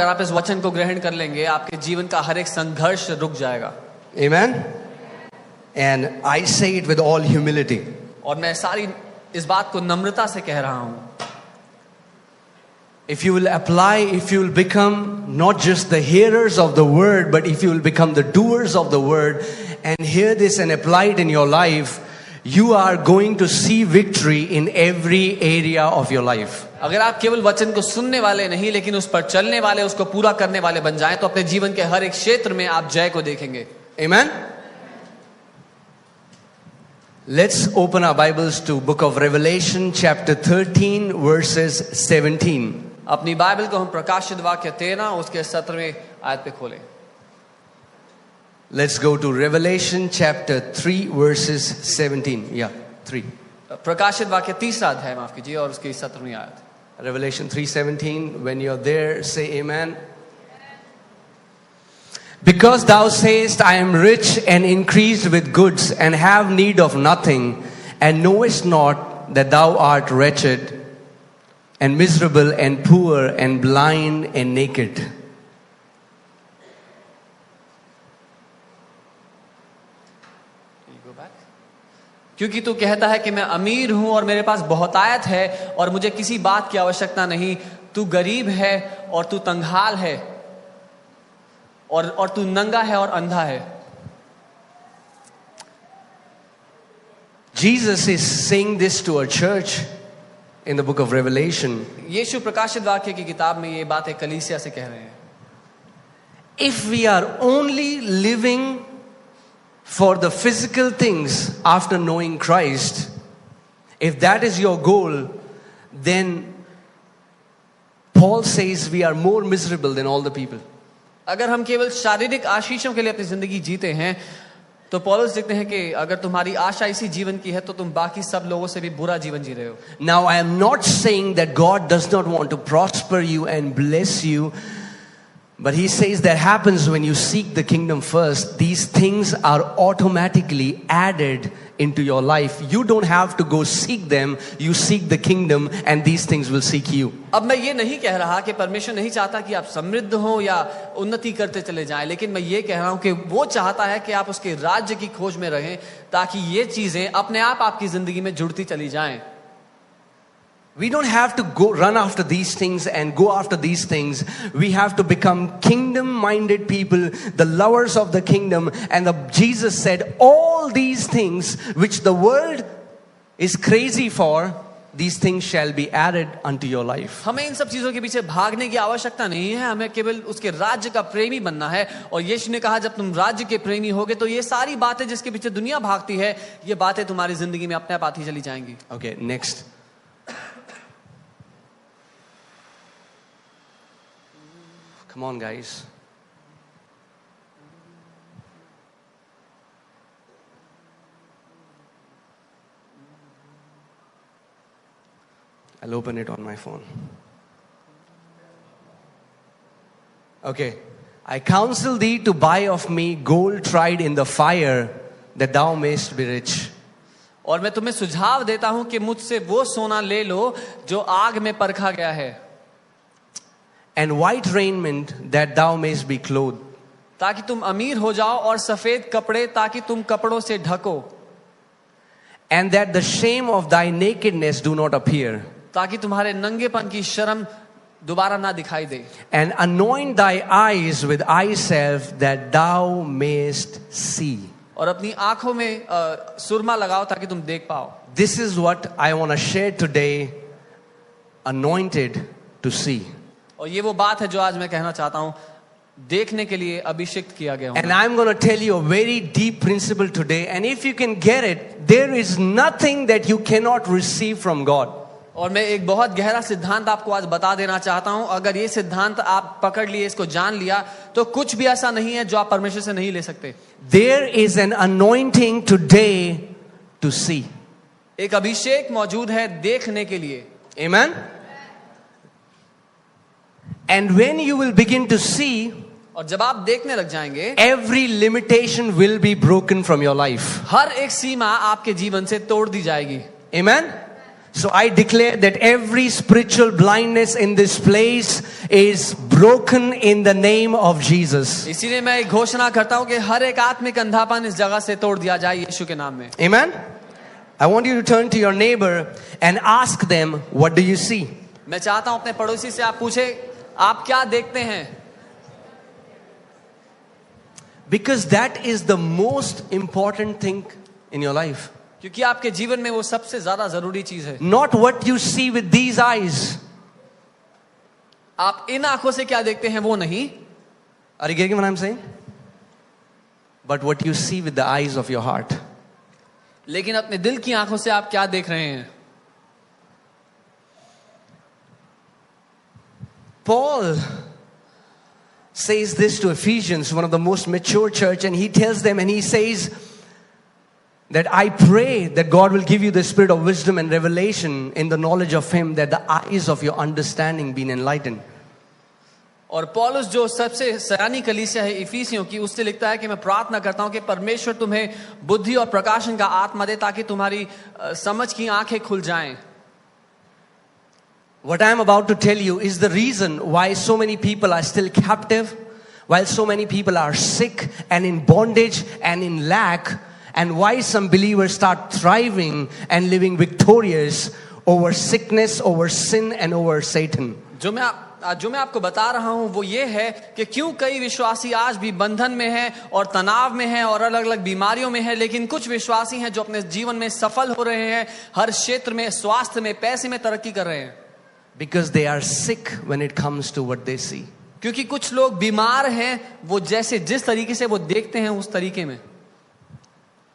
अगर आप इस वचन को ग्रहण कर लेंगे, आपके जीवन का हर एक संघर्ष रुक जाएगा. Amen? And I say it with all humility. और मैं सारी इस बात को नम्रता से कह रहा हूं. If you will apply, if you will become not just the hearers of the word, but if you will become the doers of the word and hear this and apply it in your life, you are going to see victory in every area of your life. अगर आप केवल वचन को सुनने वाले नहीं, लेकिन उस पर चलने वाले, उसको पूरा करने वाले बन जाएं, तो अपने जीवन के हर एक क्षेत्र में आप जय को देखेंगे. Amen? Let's open our Bibles to book of Revelation chapter 13 verses 17. अपनी बाइबल को हम प्रकाशित वाक्य 13 उसके 17वें आयत पे खोलें. Let's go to Revelation chapter 3 verses 17. Yeah, 3. प्रकाशित वाक्य 3 अध्याय, माफ कीजिए, और उसकी 17वीं आयत. Revelation 3:17. When you're there, say amen. Because thou sayest, I am rich and increased with goods and have need of nothing, and knowest not that thou art wretched and miserable and poor and blind and naked. क्योंकि तू कहता है कि मैं अमीर हूं और मेरे पास बहुतायत है और मुझे किसी बात की आवश्यकता नहीं. तू गरीब है और तू तंगहाल है और तू नंगा है और अंधा है. Jesus is saying this to a church in the book of Revelation. यीशु प्रकाशित वाक्य की किताब में ये बातें कलीसिया से कह रहे हैं. If we are only living for the physical things after knowing Christ, if that is your goal, then Paul says we are more miserable than all the people. अगर हम केवल शारीरिक आशीषों के लिए अपनी जिंदगी जीते हैं, तो पौलुस लिखते हैं कि अगर तुम्हारी आशा इसी जीवन की है, तो तुम बाकी सब लोगों से भी बुरा जीवन जी रहे हो. Now I am not saying that God does not want to prosper you and bless you, but he says that happens when you seek the kingdom first. These things are automatically added into your life. You don't have to go seek them. You seek the kingdom and these things will seek you. अब मैं ये नहीं कह रहा कि परमेश्वर नहीं चाहता कि आप समृद्ध हो या उन्नति करते चले जाएं, लेकिन मैं ये कह रहा हूं कि वो चाहता है कि आप उसके राज्य की खोज में रहें, ताकि ये चीजें अपने आप आपकी जिंदगी में जुड़ती चली जाएं. We don't have to go run after these things and go after these things. We have to become kingdom-minded people, the lovers of the kingdom. And Jesus said, all these things which the world is crazy for, these things shall be added unto your life. हमें इन सब चीजों के पीछे भागने की आवश्यकता नहीं है. हमें केवल उसके राज्य का प्रेमी बनना है. और यीशु ने कहा, जब तुम राज्य के प्रेमी होगे, तो ये सारी बातें जिसके पीछे दुनिया भागती है, ये बातें तुम्हारी जिंदगी में अपने आप आती चली जाएंगी. Okay, next. Come on, guys. I'll open it on my phone. Okay. I counsel thee to buy of me gold tried in the fire, that thou mayest be rich. और मैं तुम्हें सुझाव देता हूं कि मुझसे वो सोना ले लो जो आग में परखा गया है. And white raiment, that thou mayest be clothed. ताकि तुम अमीर हो जाओ, और सफेद कपड़े ताकि तुम कपड़ों से ढको. And that the shame of thy nakedness do not appear. ताकि तुम्हारे नंगेपन की शर्म दोबारा ना दिखाई दे. And anoint thy eyes with eye salve, that thou mayest see. और अपनी आंखों में सुरमा लगाओ ताकि तुम देख पाओ. This is what I want to share today. Anointed to see. और ये वो बात है जो आज मैं कहना चाहता हूं, देखने के लिए अभिषिक्त किया गया. And I'm going to tell you a very deep principle today, and if you can get it, there is nothing that you cannot receive from God. और मैं एक बहुत गहरा सिद्धांत आपको आज बता देना चाहता हूं. अगर ये सिद्धांत आप पकड़ लिए, इसको जान लिया, तो कुछ भी ऐसा नहीं है जो आप परमेश्वर से नहीं ले सकते. There is an anointing today to see. एक अभिषेक मौजूद है देखने के लिए. Amen. And when you will begin to see, और जब आप देखने लग जाएंगे, every limitation will be broken from your life. हर एक सीमा आपके जीवन से तोड़ दी जाएगी. Amen. So I declare that every spiritual blindness in this place is broken in the name of Jesus. इसीलिए मैं एक घोषणा करता हूं कि हर एक आत्मिक अंधापन इस जगह से तोड़ दिया जाए यीशु के नाम में. Amen. I want you to turn to your neighbor and ask them, what do you see? मैं चाहता हूं अपने पड़ोसी से आप पूछे, आप क्या देखते हैं? Because that is the most important thing in your life. क्योंकि आपके जीवन में वो सबसे ज्यादा जरूरी चीज है. Not what you see with these eyes. आप इन आंखों से क्या देखते हैं वो नहीं. Are you getting what I'm saying? But what you see with the eyes of your heart. लेकिन अपने दिल की आंखों से आप क्या देख रहे हैं? Paul says this to Ephesians, one of the most mature church, and he tells them, and he says that I pray that God will give you the spirit of wisdom and revelation in the knowledge of Him, that the eyes of your understanding be enlightened. और पौलुस जो सबसे सयानी कलीसिया है इफिसियों की, उससे लिखता है कि मैं प्रार्थना करता हूं कि परमेश्वर तुम्हें बुद्धि और प्रकाशन का आत्मा दे ताकि तुम्हारी समझ की आंखें खुल जाएं. What I am about to tell you is the reason why so many people are still captive, while so many people are sick and in bondage and in lack, and why some believers start thriving and living victorious over sickness, over sin and over Satan. जो मैं आपको बता रहा हूं वो ये है कि क्यों कई विश्वासी आज भी बंधन में हैं और तनाव में हैं और अलग अलग बीमारियों में हैं, लेकिन कुछ विश्वासी हैं जो अपने जीवन में सफल हो रहे हैं, हर क्षेत्र में, स्वास्थ्य में, पैसे में तरक्की कर रहे हैं. Because they are sick when it comes to what they see. क्योंकि कुछ लोग बीमार हैं, वो जिस तरीके से वो देखते हैं उस तरीके में.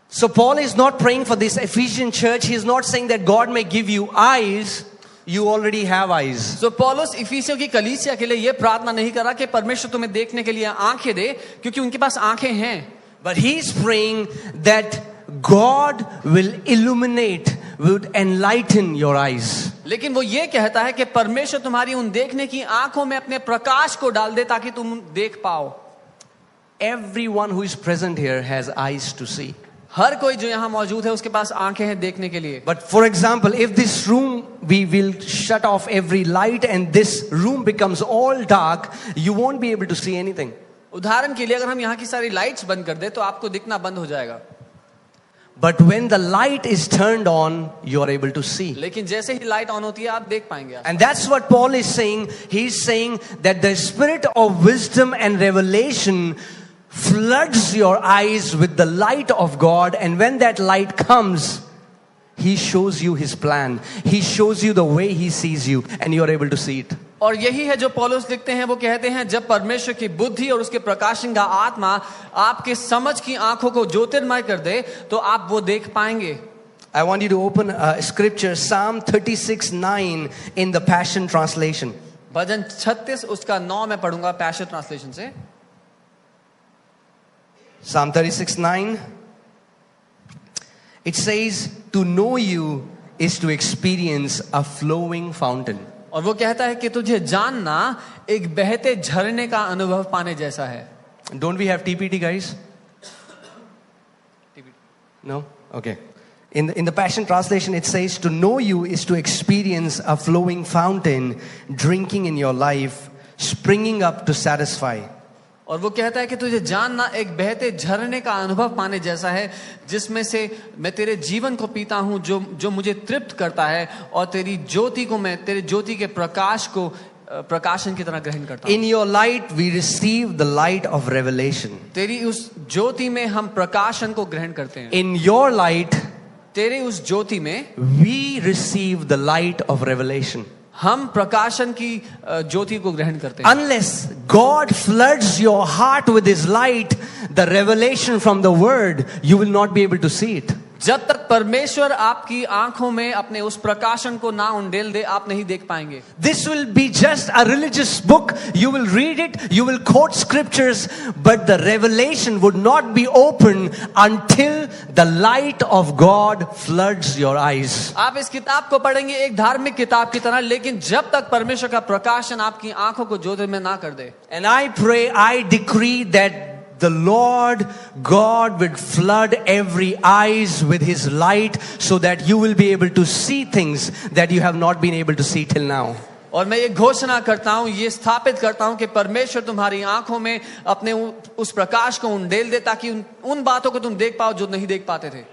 So Paul is not praying for this Ephesian church. He is not saying that God may give you eyes. You already have eyes. So पौलुस इफिसियों की कलीसिया के लिए ये प्रार्थना नहीं कर रहा कि परमेश्वर तुम्हें देखने के लिए आंखें दे, क्योंकि उनके पास आंखें हैं. But he is praying that God will illuminate, will enlighten your eyes. लेकिन वो ये कहता है कि परमेश्वर तुम्हारी उन देखने की आंखों में अपने प्रकाश को डाल दे ताकि तुम देख पाओ. Everyone who is present here has eyes to see. हर कोई जो यहाँ मौजूद है उसके पास आंखें हैं देखने के लिए. But for example, if this room, we will shut off every light and this room becomes all dark, you won't be able to see anything. उदाहरण के लिए अगर हम यहाँ की सारी लाइट्स बंद कर दे तो आपको दिखना बंद हो जाएगा. But when the light is turned on, you are able to see. लेकिन जैसे ही लाइट ऑन होती है आप देख पाएंगे. And that's what Paul is saying. He's saying that the spirit of wisdom and revelation floods your eyes with the light of God, and when that light comes, He shows you His plan. He shows you the way He sees you, and you are able to see it. और यही है जो पौलुस लिखते हैं. वो कहते हैं जब परमेश्वर की बुद्धि और उसके प्रकाशन का आत्मा आपके समझ की आंखों को ज्योतिर्मय कर दे तो आप वो देख पाएंगे. I want you to open scripture, Psalm 36:9 in the Passion Translation. भजन 36 उसका 9 मैं पढ़ूंगा पैशन ट्रांसलेशन से. Psalm 36:9. It says, to know you is to experience a flowing fountain. और वो कहता है कि तुझे जानना एक बहते झरने का अनुभव पाने जैसा है. Don't we have TPT, guys? No? Okay. In the Passion Translation, it says, to know you is to experience a flowing fountain, drinking in your life, springing up to satisfy. और वो कहता है कि तुझे जानना एक बहते झरने का अनुभव पाने जैसा है, जिसमें से मैं तेरे जीवन को पीता हूं, जो मुझे तृप्त करता है, और तेरी ज्योति को मैं तेरे ज्योति के प्रकाश को प्रकाशन की तरह ग्रहण करता हूं. In your light we receive the light of revelation. तेरी उस ज्योति में हम प्रकाशन को ग्रहण करते हैं. In your light तेरी उस ज्योति में we receive the light of revelation. हम प्रकाशन की ज्योति को ग्रहण करते हैं. Unless God floods your heart with His light, the revelation from the Word, you will not be able to see it. जब तक परमेश्वर आपकी आंखों में अपने उस प्रकाशन को ना उंडेल दे, आप नहीं देख पाएंगे. This will be just a religious book. You will read it, you will quote scriptures, but the revelation would not be open until the light of God floods your eyes. आप इस किताब को पढ़ेंगे एक धार्मिक किताब की तरह, लेकिन जब तक परमेश्वर का प्रकाशन आपकी आंखों को ज्योतिर्मय ना कर दे. And I pray, I decree that the Lord God would flood every eyes with His light so that you will be able to see things that you have not been able to see till now. और मैं ये घोषणा करता हूँ, ये स्थापित करता हूँ कि परमेश्वर तुम्हारी आंखों में अपने उस प्रकाश को उंडेल दे ताकि उन बातों को तुम देख पाओ जो नहीं देख पाते थे.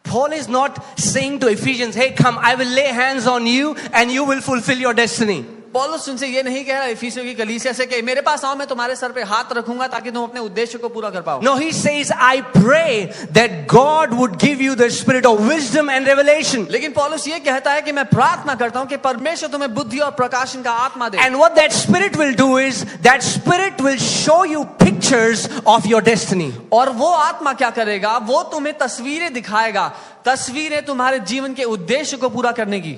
Paul is not saying to Ephesians, hey, come, I will lay hands on you and you will fulfill your destiny. पौलुस उनसे ये नहीं कह रहा इफिसियों की कलीसिया से कि मेरे पास आओ, मैं तुम्हारे सर पे हाथ रखूंगा ताकि तुम अपने उद्देश्य को पूरा कर पाओ. No, he says, I pray that God would give you the spirit of wisdom and revelation. लेकिन पौलुस ये कहता है कि मैं प्रार्थना करता हूं कि परमेश्वर तुम्हें बुद्धि और प्रकाशन का आत्मा दे. And what that spirit will do is, that spirit will show you pictures of your destiny. और वो आत्मा क्या करेगा, वो तुम्हें तस्वीरें दिखाएगा, तस्वीरें तुम्हारे जीवन के उद्देश्य को पूरा करने की.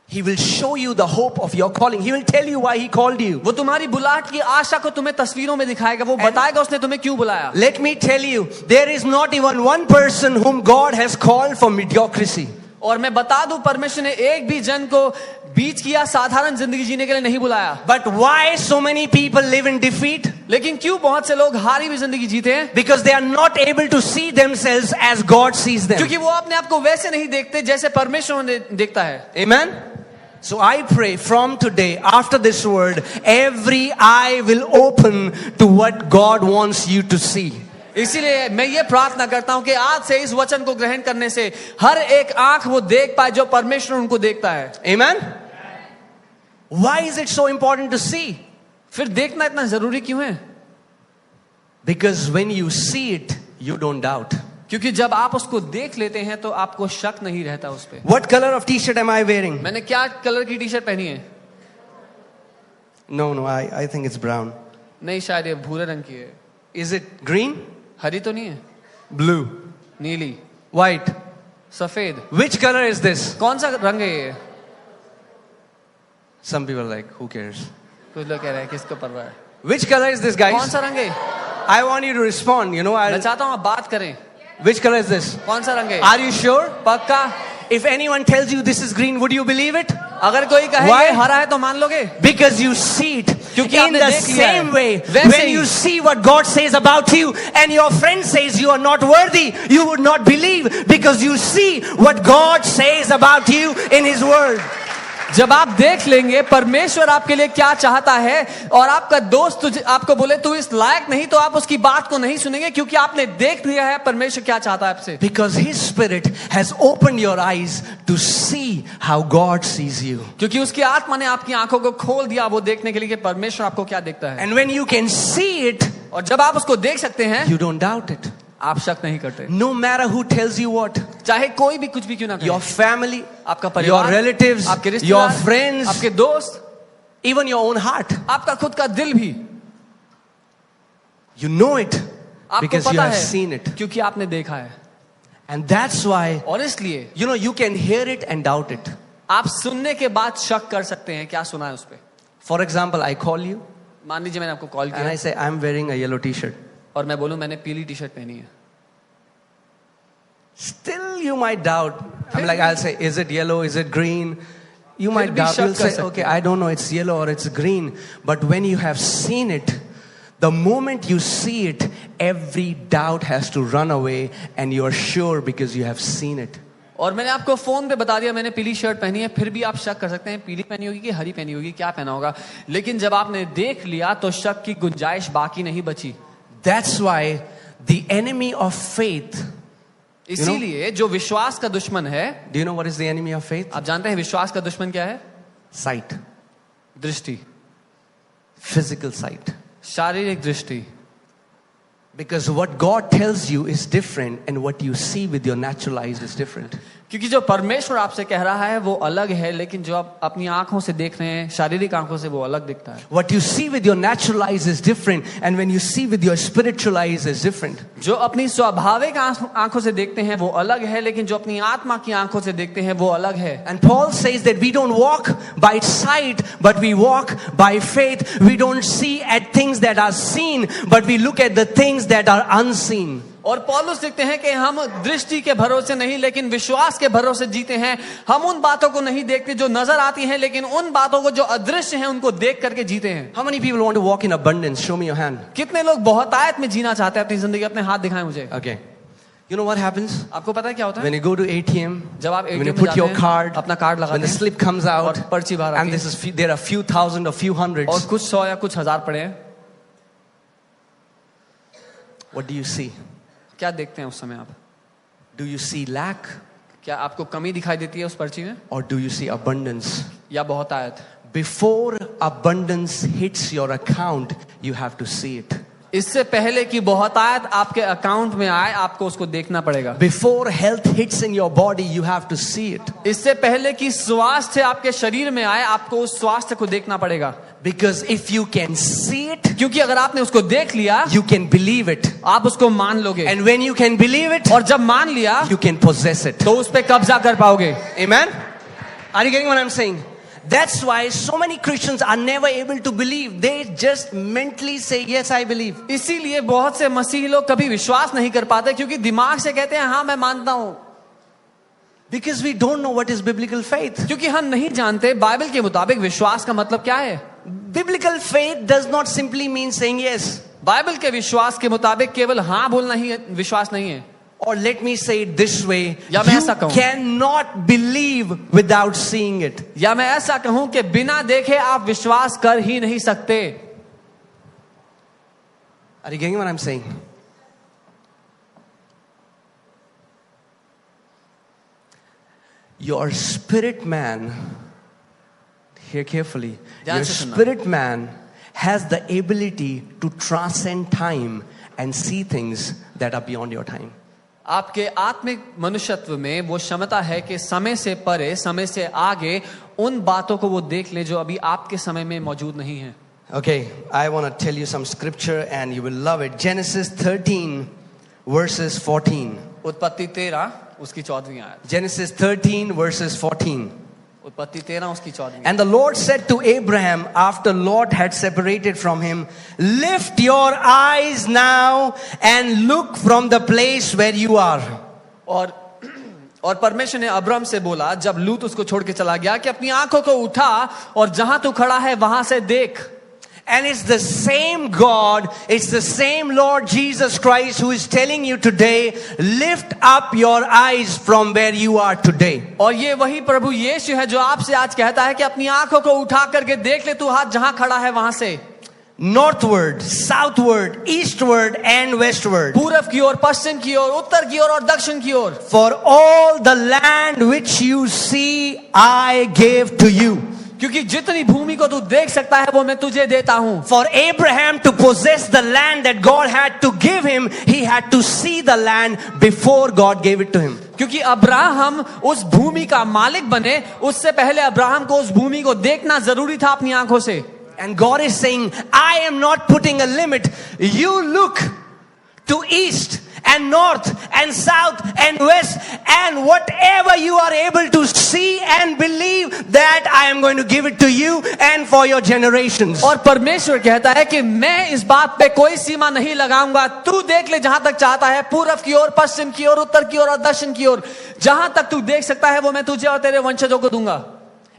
He will show you the hope of your calling. He will tell you why He called you. वो तुम्हारी बुलाहट की आशा को तुम्हें तस्वीरों में दिखाएगा, वो बताएगा उसने तुम्हें क्यों बुलाया. Let me tell you, there is not even one person whom God has called for mediocrity. और मैं बता दूं, परमेश्वर ने एक भी जन को बीच की या साधारण जिंदगी जीने के लिए नहीं बुलाया. But why so many people live in defeat? लेकिन क्यों बहुत से लोग हारी हुई जिंदगी जीते हैं? Because they are not able to see themselves as God sees them. क्योंकि वो अपने आप को वैसे नहीं देखते जैसे परमेश्वर उन्हें देखता है. Amen. So I pray from today, after this word, every eye will open to what God wants you to see. इसीलिए मैं ये प्रार्थना करता हूं कि आज से इस वचन को ग्रहण करने से हर एक आंख वो देख पाए जो परमेश्वर उनको देखता है. Amen. Why is it so important to see? फिर देखना इतना जरूरी क्यों है? Because when you see it, you don't doubt. क्योंकि जब आप उसको देख लेते हैं तो आपको शक नहीं रहता उस पे. What color of t-shirt am I wearing? मैंने क्या कलर की टी शर्ट पहनी है? No, I think it's brown. नहीं, शायद ये भूरे रंग की है. Is it green? हरी तो नहीं है. Blue. नीली. White. सफेद. Which color is this? कौन सा रंग है ये? Some people are like, who cares? कुछ लोग कह रहे हैं किसको परवाह है. Which color is this, guys? कौन सा रंग है? I want you to respond. You know, मैं चाहता हूँ आप बात करें. Which color is this? कौन सा रंग है? Are you sure? पक्का? If anyone tells you this is green, would you believe it? अगर कोई कहे Why? ये हरा है तो मान लोगे? Because you see it. क्योंकि In आपने the देख लिया है. same way, वैसे when he. you see what God says about you and your friend says you are not worthy, you would not believe because you see what God says about you in His Word. जब आप देख लेंगे परमेश्वर आपके लिए क्या चाहता है और आपका दोस्त आपको बोले तू इस लायक नहीं, तो आप उसकी बात को नहीं सुनेंगे क्योंकि आपने देख लिया है परमेश्वर क्या चाहता है आपसे. Because His Spirit has opened your eyes to see how God sees you. क्योंकि उसकी आत्मा ने आपकी आंखों को खोल दिया वो देखने के लिए कि परमेश्वर आपको क्या देखता है. And when you can see it, और जब आप उसको देख सकते हैं you don't doubt it. आप शक नहीं करते. No matter who tells you what. चाहे कोई भी कुछ भी क्यों ना कहे. Your family, आपका परिवार, your relatives, आपके रिश्तेदार, your friends, आपके दोस्त, even your own heart. आपका खुद का दिल भी. You know it आपको because you पता have है seen it. क्योंकि आपने देखा है. And that's why, और इसलिए you know, you can hear it and doubt it. आप सुनने के बाद शक कर सकते हैं क्या सुना है उस पे. For example, I call you मान लीजिए मैंने आपको कॉल and I किया say, I'm wearing a yellow t-shirt. और मैं बोलूं मैंने पीली टी शर्ट पहनी है. Still you might doubt. I'm like, I'll say, is it yellow? Is it green? You might भी doubt. शक You'll कर say, सकते okay, हैं. I don't know, it's yellow or it's green. But when you have seen it, the moment you see it, every doubt has to run away and you're sure because you have seen it. और मैंने आपको phone पे बता दिया मैंने पीली shirt पहनी है, फिर भी आप शक कर सकते हैं पीली पहनी होगी कि हरी पहनी होगी, क्या पहना होगा. लेकिन जब आपने देख लिया तो शक की गुंजाइश बाकी नहीं बची. That's why the enemy of faith, इसीलिए जो विश्वास का दुश्मन है, do you know what is the enemy of faith? आप जानते हैं विश्वास का दुश्मन क्या है? Sight. दृष्टि. Physical sight. शारीरिक दृष्टि. Because what God tells you is different and what you see with your natural eyes is different. क्योंकि जो परमेश्वर आपसे कह रहा है वो अलग है, लेकिन जो आप अपनी आंखों से देख रहे हैं शारीरिक आंखों से वो अलग दिखता है. What you see with your natural eyes is different and when you see with your spiritual eyes is different. जो अपनी स्वाभाविक आंखों से देखते हैं वो अलग है, लेकिन जो अपनी आत्मा की आंखों से देखते हैं वो अलग है. And Paul says that we don't walk by sight but we walk by faith. We don't see at things that are seen but we look at the things that are unseen. और पौलुस लिखते हैं कि हम दृष्टि के भरोसे नहीं लेकिन विश्वास के भरोसे जीते हैं। हम उन बातों को नहीं देखते जो नजर आती हैं, लेकिन उन बातों को जो अदृश्य हैं उनको देख करके जीते हैं। How many people want to walk in abundance? Show me your hand. कितने लोग बहुतायत में जीना चाहते हैं अपनी जिंदगी? अपने हाथ दिखाएं मुझे। Okay. You know what happens? आपको पता है क्या होता है? When you go to ATM, जब आप when ATM you में put जाते your हैं, card, अपना कार्ड when लगाते the हैं slip comes out, और पर्ची बाहर and आती this है is there are few thousand or few और hundreds. कुछ 100 या कुछ 1000 पड़े हैं, What do you see? क्या देखते हैं उस समय आप? Do you see lack क्या आपको कमी दिखाई देती है उस पर्ची में, or do you see abundance? या बहुतायत? Before abundance hits your account, you have to see it. इससे पहले कि बहुतायत आपके अकाउंट में आए, आपको उसको देखना पड़ेगा। Before health hits in your body, you have to see it. इससे पहले कि स्वास्थ्य आपके शरीर में आए, आपको उस स्वास्थ्य को देखना पड़ेगा। Because if you can see it, क्योंकि अगर आपने उसको देख लिया, you can believe it. आप उसको मान लोगे, And when you can believe it, और जब मान लिया you can possess it. तो उस पे कब्जा कर पाओगे। Amen? Are you getting what I'm saying? That's why so many Christians are never able to believe. They just mentally say, yes, I believe. इसीलिए बहुत से मसीही लोग कभी विश्वास नहीं कर पाते, क्योंकि दिमाग से कहते हैं हाँ मैं मानता हूं। Because we don't know what is biblical faith. क्योंकि हम नहीं जानते बाइबल के मुताबिक विश्वास का मतलब क्या है। Biblical faith does not simply mean saying yes. Bible के विश्वास के मुताबिक केवल हाँ बोलना ही विश्वास नहीं है। Or let me say it this way, या मैं you ऐसा कहूं, cannot believe without seeing it. या मैं ऐसा कहूं कि बिना देखे आप विश्वास कर ही नहीं सकते। Are you getting what I'm saying? Your spirit man, hear carefully, ध्यान your से सुनना। spirit man has the ability to transcend time and see things that are beyond your time. आपके आत्मिक मनुष्यत्व में वो क्षमता है कि समय से परे, समय से आगे उन बातों को वो देख ले जो अभी आपके समय में मौजूद नहीं है। Okay, I want to tell you some scripture and you will love it. Genesis 13 verses 14. उत्पत्ति 13 उसकी 14वीं आयत। Genesis 13 verses 14. उत्पत्ति 13 उसकी 14वीं। And the Lord said to Abraham after Lot had separated from him, lift your eyes now and look from the place where you are. और परमेश्वर ने Abraham से बोला जब लूत उसको छोड़ के चला गया कि अपनी आंखों को उठा और जहां तू खड़ा है वहां से देख। And it's the same God, it's the same Lord Jesus Christ who is telling you today, lift up your eyes from where you are today. और ये वही प्रभु यीशु है जो आपसे आज कहता है कि अपनी आंखों को उठा करके देख ले, तू हाथ जहां खड़ा है वहां से। Northward, southward, eastward and westward. पूरब की ओर, पश्चिम की ओर, उत्तर की ओर और दक्षिण की ओर। For all the land which you see, I gave to you. क्योंकि जितनी भूमि को तू देख सकता है वो मैं तुझे देता हूं। For Abraham to possess the land that God had to give him, he had to see the land before God gave it to him. क्योंकि अब्राहम उस भूमि का मालिक बने, उससे पहले अब्राहम को उस भूमि को देखना जरूरी था अपनी आंखों से। And God is saying, I am not putting a limit. You look to east and north and south and west and whatever you are able to see and believe that I am going to give it to you and for your generations. और परमेश्वर कहता है कि मैं इस बात पे कोई सीमा नहीं लगाऊंगा, तू देख ले जहां तक चाहता है, पूरब की ओर, पश्चिम की ओर, उत्तर की ओर और दक्षिण की ओर, जहां तक तू देख सकता है वो मैं तुझे और तेरे वंशजों को दूंगा।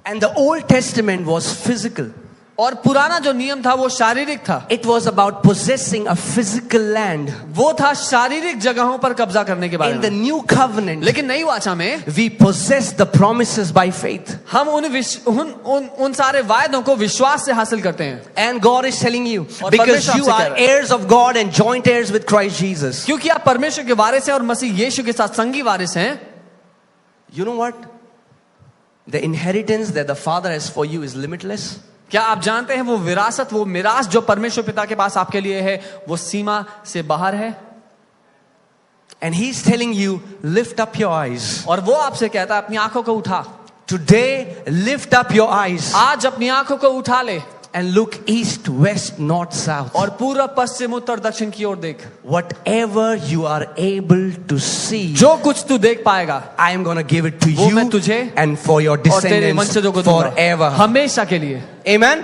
And the Old Testament was physical. और पुराना जो नियम था वो शारीरिक था। It was about possessing a physical land. वो था शारीरिक जगहों पर कब्जा करने के बारे In the में। new covenant, लेकिन नई वाचा में we possess the promises by faith. हम उन सारे वायदों को विश्वास से हासिल करते हैं। And God is telling you, और because परमेश्वर you आपसे कह are रहा है। heirs of God and joint heirs with Christ Jesus. क्योंकि आप परमेश्वर के वारिस हैं और मसीह यीशु के साथ संगी वारिस हैं। You know what? The inheritance that the Father has for you is limitless. क्या आप जानते हैं वो विरासत, वो मिरास जो परमेश्वर पिता के पास आपके लिए है वो सीमा से बाहर है। And He's telling you, lift up your eyes. और वो आपसे कहता है अपनी आंखों को उठा। Today, lift up your eyes आज अपनी आंखों को उठा ले and look east, west, north, south. और पूरब, पश्चिम, उत्तर, दक्षिण की ओर देख। Whatever you are able to see, जो कुछ तू देख पाएगा I am going to give it to वो मैं you तुझे and for your और तेरे descendants वंशजों को दूंगा forever. हमेशा के लिए। Amen?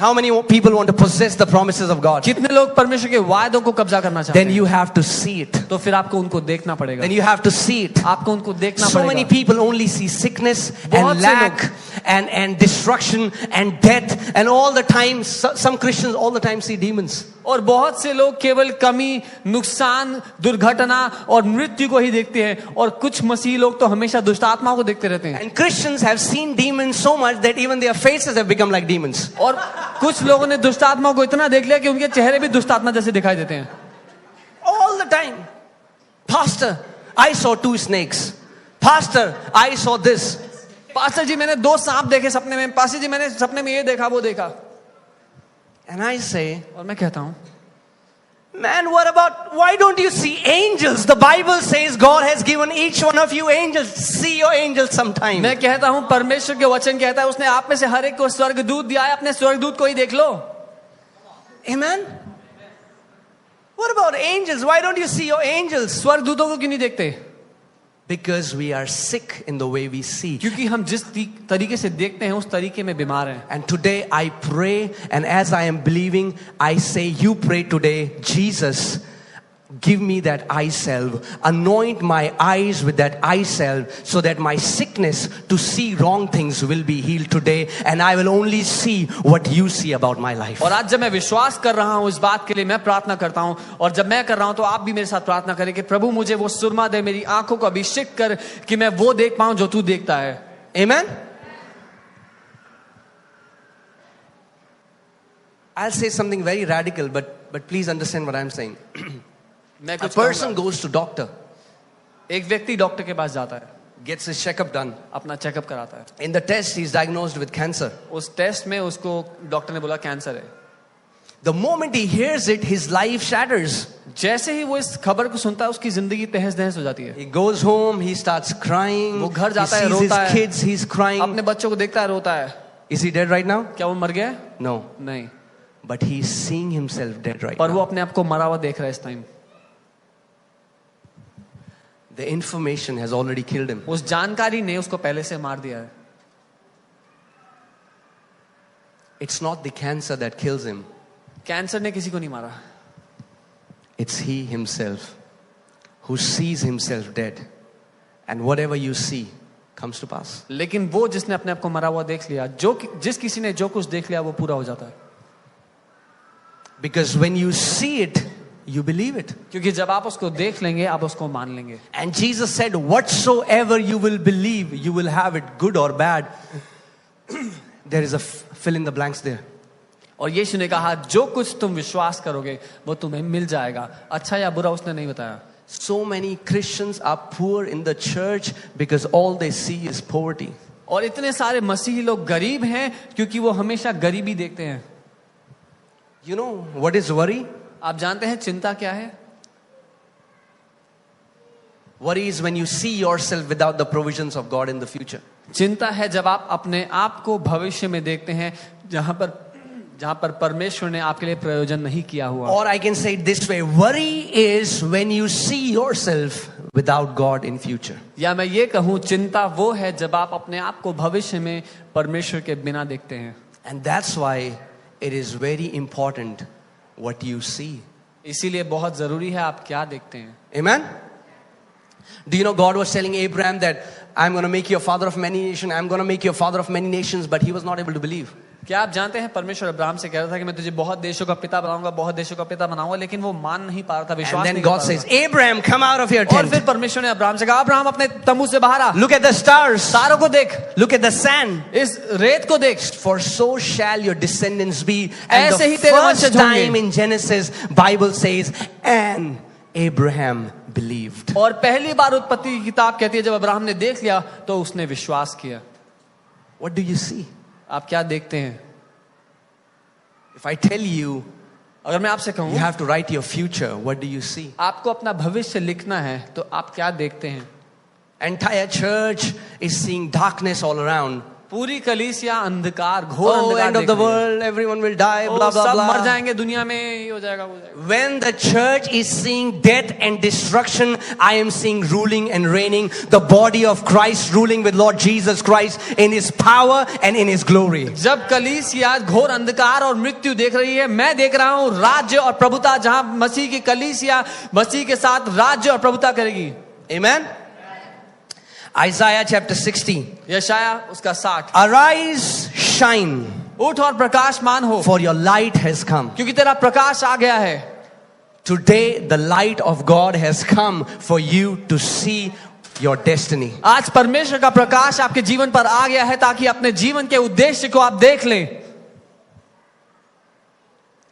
How many people want to possess the promises of God? कितने लोग परमेश्वर के वायदों को कब्जा करना चाहते Then हैं? you have to see it. तो फिर आपको उनको देखना पड़ेगा. Then you have to see it. आपको उनको देखना So many पड़ेगा. people only see sickness बहुत and से lack and destruction and death, and all the time some Christians all the time see demons. और बहुत से लोग केवल कमी, नुकसान, दुर्घटना और मृत्यु को ही देखते हैं, और कुछ मसीही लोग तो हमेशा दुष्ट आत्माओं को देखते रहते हैं. And Christians have seen demons so much that even their faces have become like demons. और कुछ लोगों ने दुष्ट आत्माओं को इतना देख लिया कि उनके चेहरे भी दुष्ट आत्मा जैसे दिखाई देते हैं. All the time. Pastor, I saw 2 snakes. Pastor, I saw this. Pastor ji मैंने 2 सांप देखे सपने में. पास्टर जी मैंने सपने में ये देखा वो देखा. And I say, और मैं कहता हूं, man, why don't you see angels? The Bible says God has given each one of you angels. See your angels sometime. मैं कहता हूं परमेश्वर के वचन कहता है उसने आप में से हर एक को स्वर्गदूत दिया है, अपने स्वर्गदूत को ही देख लो. Amen. What about angels? Why don't you see your angels? स्वर्गदूतों को क्यों नहीं देखते? Because we are sick in the way we see. क्योंकि हम जिस तरीके से देखते हैं उस तरीके में बीमार हैं. And today I pray, and as I am believing, I say, you pray today, Jesus, give me that eye salve. Anoint my eyes with that eye salve so that my sickness to see wrong things will be healed today, and I will only see what you see about my life. और आज जब मैं विश्वास कर रहा हूं इस बात के लिए, मैं प्रार्थना करता हूं, और जब मैं कर रहा हूं तो आप भी मेरे साथ प्रार्थना करें कि प्रभु मुझे वो सुरमा दे, मेरी आंखों को अभिषेक कर कि मैं वो देख पाऊं जो तू देखता है. Amen. I'll say something very radical, but please understand what I'm saying. मैं A कुछ person कहूंगा. goes to doctor, एक व्यक्ति डॉक्टर के पास जाता है, gets his checkup done. अपना चेकअप कराता है. In the test, he's diagnosed with cancer. उस टेस्ट में उसको डॉक्टर ने बोला कैंसर है. The moment he hears it, his life shatters. जैसे ही वो इस खबर को सुनता है उसकी जिंदगी तहस नहस हो जाती है. He goes home, he starts crying. वो घर He जाता है, sees his रोता है. kids, he's crying. अपने बच्चों को देखता है, रोता है. Is he dead right now? क्या वो मर गया है? No. नहीं, But he's seeing himself dead right पर वो now. अपने आप को मरा हुआ देख रहा है इस time. The information has already killed him. उस जानकारी ने उसको पहले से मार दिया है. It's not the cancer that kills him. Cancer ने किसी को नहीं मारा. It's he himself who sees himself dead. And whatever you see comes to pass. लेकिन वो जिसने अपने आप को मरा हुआ देख लिया, जिस किसी ने जो कुछ देख लिया वो पूरा हो जाता है. Because when you see it, you believe it. क्योंकि जब आप उसको देख लेंगे आप उसको मान लेंगे. And Jesus said, whatsoever you will believe, you will have it, good or bad. There is a fill in the blanks there. और यीशु ने कहा जो कुछ तुम विश्वास करोगे वो तुम्हें मिल जाएगा, अच्छा या बुरा उसने नहीं बताया. So many Christians are poor in the church because all they see is poverty. और इतने सारे मसीही लोग गरीब हैं क्योंकि वो हमेशा गरीबी देखते हैं. You know what is worry? आप जानते हैं चिंता क्या है? Worry is when you see yourself without the provisions of God in the future. चिंता है जब आप अपने आप को भविष्य में देखते हैं जहां पर परमेश्वर ने आपके लिए प्रयोजन नहीं किया हुआ. Or I can say it this way, worry is when you see yourself without God in future. या मैं ये कहूं चिंता वो है जब आप अपने आप को भविष्य में परमेश्वर के बिना देखते हैं. And that's why it is very important what you see. इसीलिए बहुत जरूरी है आप क्या देखते हैं. Amen? Do you know God was telling Abraham that I'm going to make you a father of many nations, I'm going to make you a father of many nations, but he was not able to believe. क्या आप जानते हैं परमेश्वर Abraham से कह रहा था कि मैं तुझे बहुत देशों का पिता बनाऊंगा, बहुत देशों का पिता बनाऊंगा, लेकिन वो मान नहीं पा रहा था, विश्वास And then नहीं कर God पा says, रहा था. Abraham, come out of your और tent. फिर परमेश्वर ने अब्राहम से कहा अब्राहम अपने तंबू से बाहर आ, Look at the stars. तारों को देख, Look at the sand. इस रेत को देख. For so shall your descendants be. And ऐसे ही the तेरे first वंशज होंगे. time in Genesis, Bible says, and Abraham believed. और पहली बार उत्पत्ति की किताब कहती है जब अब्राहम ने देख लिया तो उसने विश्वास किया. What do you see? आप क्या देखते हैं? If I tell you, अगर मैं आपसे you कहूं have to write your future, what do you see? आपको अपना भविष्य लिखना है तो आप क्या देखते हैं? Entire church is seeing darkness all around. पूरी कलीसिया अंधकार, घोर Oh, अंधकार end of देख the रही है। world, everyone will die, blah, blah, सब मर blah. जाएंगे दुनिया में, ये हो जाएगा वो हो जाएगा। When the church is seeing death and destruction, I am seeing ruling and reigning, the body of Christ ruling with Lord Jesus Christ in His power and in His glory. जब कलीसिया घोर अंधकार और मृत्यु देख रही है, मैं देख रहा हूं राज्य और प्रभुता, जहां मसीह की कलीसिया मसीह के साथ राज्य और प्रभुता करेगी। Amen. Isaiah chapter 60. यशाया उसका 60। Arise, shine, उठ और प्रकाशमान हो, for your light has come. क्योंकि तेरा प्रकाश आ गया है। Today the light of God has come for you to see your destiny. आज परमेश्वर का प्रकाश आपके जीवन पर आ गया है ताकि अपने जीवन के उद्देश्य को आप देख लें।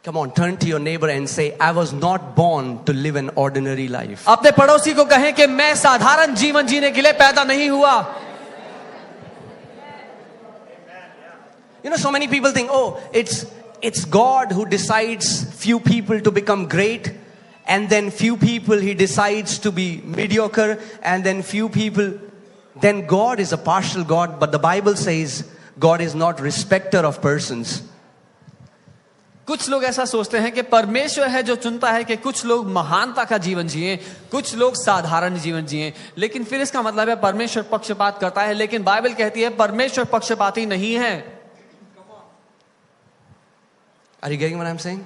Come on, turn to your neighbor and say, I was not born to live an ordinary life. अपने पड़ोसी को कहें कि मैं साधारण जीवन जीने के लिए पैदा नहीं हुआ। You know, so many people think, oh, it's God who decides few people to become great, and then few people He decides to be mediocre, and then few people. Then God is a partial God, but the Bible says God is not respecter of persons. कुछ लोग ऐसा सोचते हैं कि परमेश्वर है जो चुनता है कि कुछ लोग महानता का जीवन जिए, कुछ लोग साधारण जीवन जिए, लेकिन फिर इसका मतलब है परमेश्वर पक्षपात करता है। लेकिन बाइबल कहती है परमेश्वर पक्षपाती नहीं है। Are you getting what I'm saying?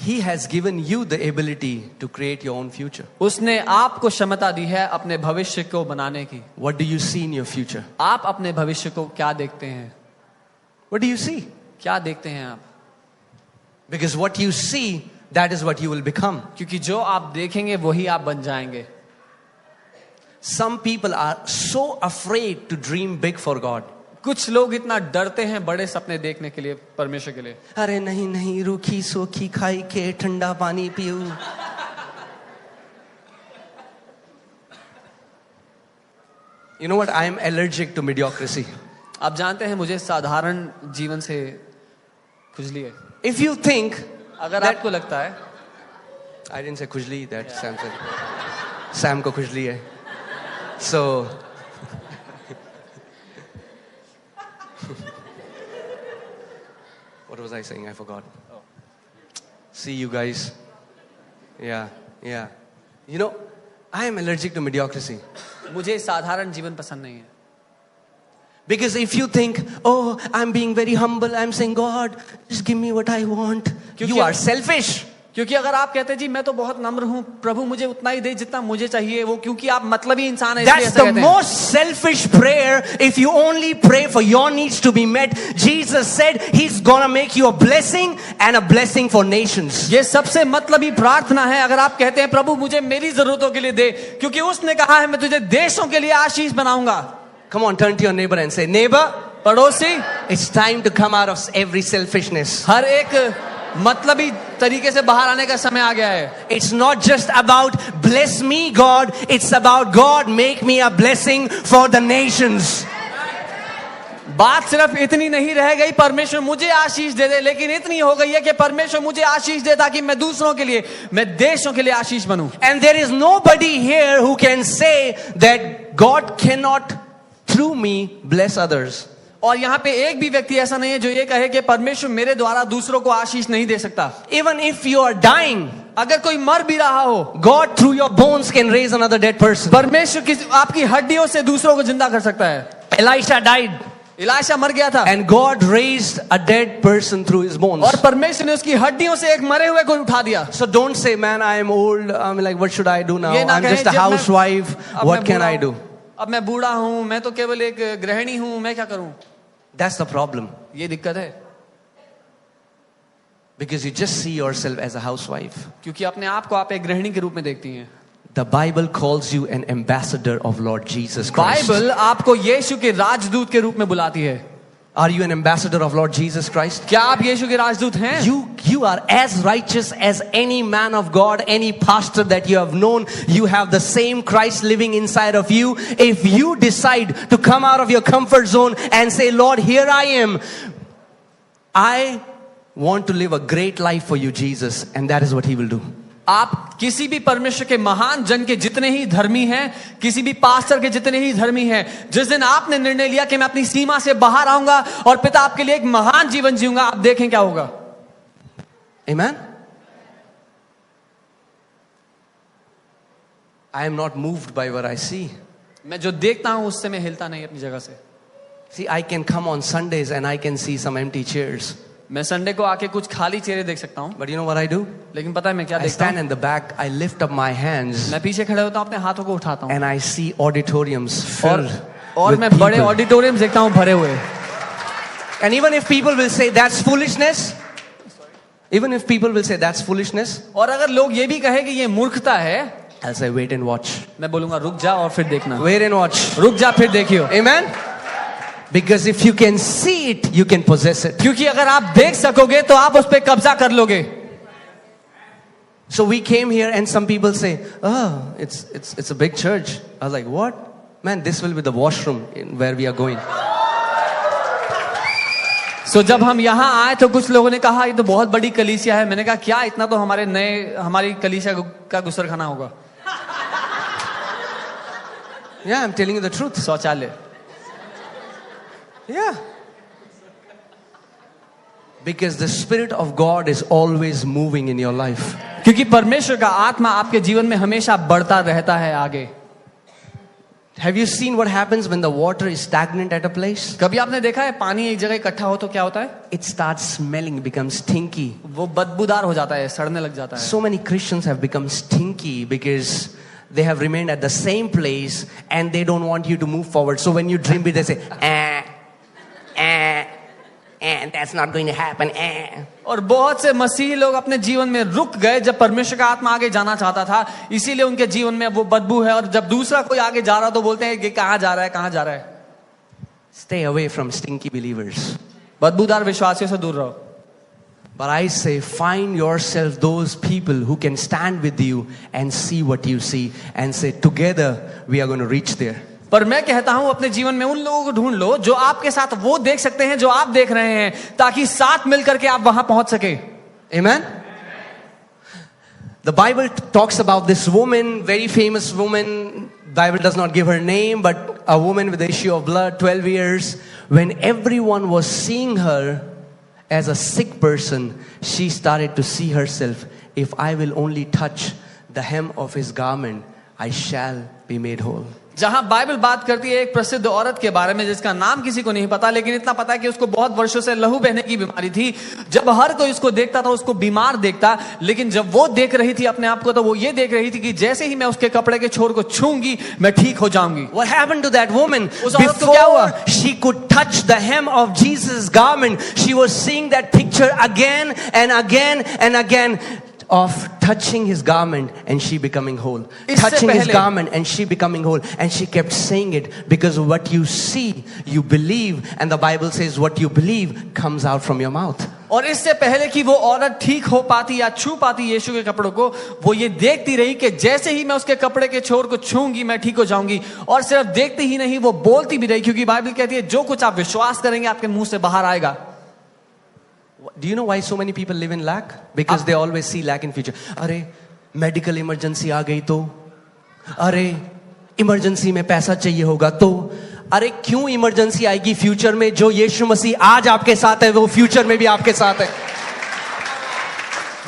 He has given you the ability to create your own future. उसने आपको क्षमता दी है अपने भविष्य को बनाने की। What do you see in your future? आप अपने भविष्य को क्या देखते हैं? What do you see? क्या देखते हैं आप? Because what you see, that is what you will become. क्योंकि जो आप देखेंगे वही आप बन जाएंगे। Some people are so afraid to dream big for God. कुछ लोग इतना डरते हैं बड़े सपने देखने के लिए परमेश्वर के लिए। अरे नहीं नहीं, रूखी सोखी खाई के ठंडा पानी पीऊं। You know what? I am allergic to mediocrity. आप जानते हैं मुझे साधारण जीवन से खुजली है। If you think, अगर that- आपको लगता है, I didn't say खुजली, that Sam said. Sam को खुजली है. So, what was I saying? I forgot. See you guys. Yeah. You know, I am allergic to mediocrity. मुझे साधारण जीवन पसंद नहीं है। Because if you think, oh, I'm being very humble, I'm saying, God, just give me what I want. You are selfish. क्योंकि अगर आप कहते हैं जी मैं तो बहुत नम्र हूं, प्रभु मुझे उतना ही दे जितना मुझे चाहिए, वो क्योंकि आप मतलबी इंसान है इसलिए That's ऐसा the कहते हैं। most selfish prayer. If you only pray for your needs to be met, Jesus said He's gonna make you a blessing and a blessing for nations. ये सबसे मतलबी प्रार्थना है। अगर आप कहते हैं प्रभु मुझे मेरी जरूरतों के लिए दे, क्योंकि उसने कहा है मैं तुझे देशों के लिए आशीष बनाऊंगा। Come on, turn to your neighbor and say, neighbor, पड़ोसी, it's time to come out of every selfishness. हर एक मतलबी तरीके से बाहर आने का समय आ गया है। It's not just about bless me, God. It's about God make me a blessing for the nations. बात सिर्फ इतनी नहीं रह गई परमेश्वर मुझे आशीष दे दे, लेकिन इतनी हो गई है कि परमेश्वर मुझे आशीष दे ताकि मैं दूसरों के लिए, मैं देशों के लिए आशीष बनूं। And there is nobody here who can say that God cannot through me bless others. और यहाँ पे एक भी व्यक्ति ऐसा नहीं है जो ये कहे कि परमेश्वर मेरे द्वारा दूसरों को आशीष नहीं दे सकता। Even if you are dying, अगर कोई मर भी रहा हो, God through your bones can raise another dead person. परमेश्वर आपकी हड्डियों से दूसरों को जिंदा कर सकता है। Elisha died. इलाशा मर गया था And God raised a dead person through his bones. और परमेश्वर ने उसकी हड्डियों से एक मरे हुए को उठा दिया। So don't say, man, I am old. I'm like, what should I do now? ये ना I'm कहें, just a जब मैं- housewife. अब What मैं can बूढ़ा I हूं, do? अब मैं बूढ़ा हूं, मैं तो केवल एक गृहिणी हूं, मैं क्या करूं? That's the problem. ये दिक्कत है Because you just see yourself as a housewife. क्योंकि अपने आप को आप एक गृहिणी के रूप में देखती हैं। The Bible calls you an ambassador of Lord Jesus Christ. Bible आपको यीशु के राजदूत के रूप में बुलाती है। Are you an ambassador of Lord Jesus Christ? क्या आप यीशु के राजदूत हैं? You are as righteous as any man of God, any pastor that you have known. You have the same Christ living inside of you. If you decide to come out of your comfort zone and say, Lord, here I am. I want to live a great life for you, Jesus. And that is what He will do. आप किसी भी परमेश्वर के महान जन के जितने ही धर्मी हैं, किसी भी पास्टर के जितने ही धर्मी हैं, जिस दिन आपने निर्णय लिया कि मैं अपनी सीमा से बाहर आऊंगा और पिता आपके लिए एक महान जीवन जीऊंगा, आप देखें क्या होगा. Amen? I am not moved by what I see. मैं जो देखता हूं उससे मैं हिलता नहीं अपनी जगह से. See, I can come on Sundays and I can see some empty chairs. मैं संडे को आके कुछ खाली चेहरे देख सकता हूं. But you know what I do? लेकिन पता है मैं क्या I देखता stand हूं? in the back, I lift up my hands, मैं पीछे खड़े होता हूं, अपने हाथों को उठाता हूं and I see auditoriums filled और with मैं बड़े people. ऑडिटोरियम देखता हूं भरे हुए. And even if people will say that's foolishness, even if people will say that's foolishness, और अगर लोग ये भी कहे कि ये मूर्खता है, I'll say wait and watch. मैं बोलूंगा रुक जा और फिर देखना. Wait and watch. रुक जा फिर देखियो. Amen? Because if you can see it, you can possess it. क्योंकि अगर आप देख सकोगे तो आप उस पर कब्जा कर लोगे. So we came here and some people say, oh, it's a big church. I was like, what? Man, this will be the washroom where we are going. So जब हम यहाँ आए तो कुछ लोगों ने कहा ये तो बहुत बड़ी कलीसिया है. मैंने कहा क्या, इतना तो हमारी कलीसिया का गुस्ताखाना होगा. Yeah, I'm telling you the truth. शौचालय. Yeah. Because the Spirit of God is always moving in your life. क्योंकि परमेश्वर का आत्मा आपके जीवन में हमेशा बढ़ता रहता है आगे. Have you seen what happens when the water is stagnant at a place? कभी आपने देखा है पानी एक जगह इकट्ठा हो तो क्या होता है? It starts smelling, becomes stinky. वो बदबूदार हो जाता है, सड़ने लग जाता है. So many Christians have become stinky because they have remained at the same place and they don't want you to move forward. So when you dream it, they say, that's not going to happen. और बहुत से मसीही लोग अपने जीवन में रुक गए जब परमेश्वर का आत्मा आगे जाना चाहता था, इसीलिए उनके जीवन में वो बदबू है. और जब दूसरा कोई आगे जा रहा तो बोलते हैं कि कहां जा रहा है, कहां जा रहा है. Stay away from stinky believers. बदबूदार विश्वासियों से दूर रहो. But I say, find yourself those people who can stand with you and see what you see and say, together we are going to reach there. पर मैं कहता हूं अपने जीवन में उन लोगों को ढूंढ लो जो आपके साथ वो देख सकते हैं जो आप देख रहे हैं, ताकि साथ मिलकर के आप वहां पहुंच सके. Amen? The Bible talks about this woman, very famous woman. Bible does not give her name, but a woman with the issue of blood, 12 years. When everyone was seeing her as a sick person, she started to see herself, if I will only touch the hem of his garment, I shall be made whole. जहां Bible बात करती है एक प्रसिद्ध औरत के बारे में जिसका नाम किसी को नहीं पता, लेकिन इतना पता है कि उसको बहुत वर्षों से लहू बहने की बीमारी थी. जब हर कोई उसको देखता था उसको बीमार देखता, लेकिन जब वो देख रही थी अपने आप को तो वो ये देख रही थी कि जैसे ही मैं उसके कपड़े के छोर को छूंगी मैं ठीक हो जाऊंगी. What happened to that woman? उस औरत को क्या हुआ? Before she could touch the hem of Jesus' garment, she was seeing that picture again and again and again of touching his garment and she becoming whole. Touching his garment and she becoming whole. And she kept saying it because what you see, you believe. And the Bible says what you believe comes out from your mouth. और इससे पहले कि वो औरत ठीक हो पाती या छू पाती यीशु के कपड़ों को, वो ये देखती रही कि जैसे ही मैं उसके कपड़े के छोर को छूंगी मैं ठीक हो जाऊंगी. और सिर्फ देखती ही नहीं, वो बोलती भी रही, क्योंकि बाइबल कहती है जो कुछ आप विश्वास करेंगे आपके मुंह से बाहर आएगा. Do you know why so many people live in lack? Because they always see lack in future. अरे मेडिकल इमरजेंसी आ गई तो, अरे इमरजेंसी में पैसा चाहिए होगा तो, अरे क्यों इमरजेंसी आएगी फ्यूचर में? जो यीशु मसीह आज आपके साथ है वो फ्यूचर में भी आपके साथ है.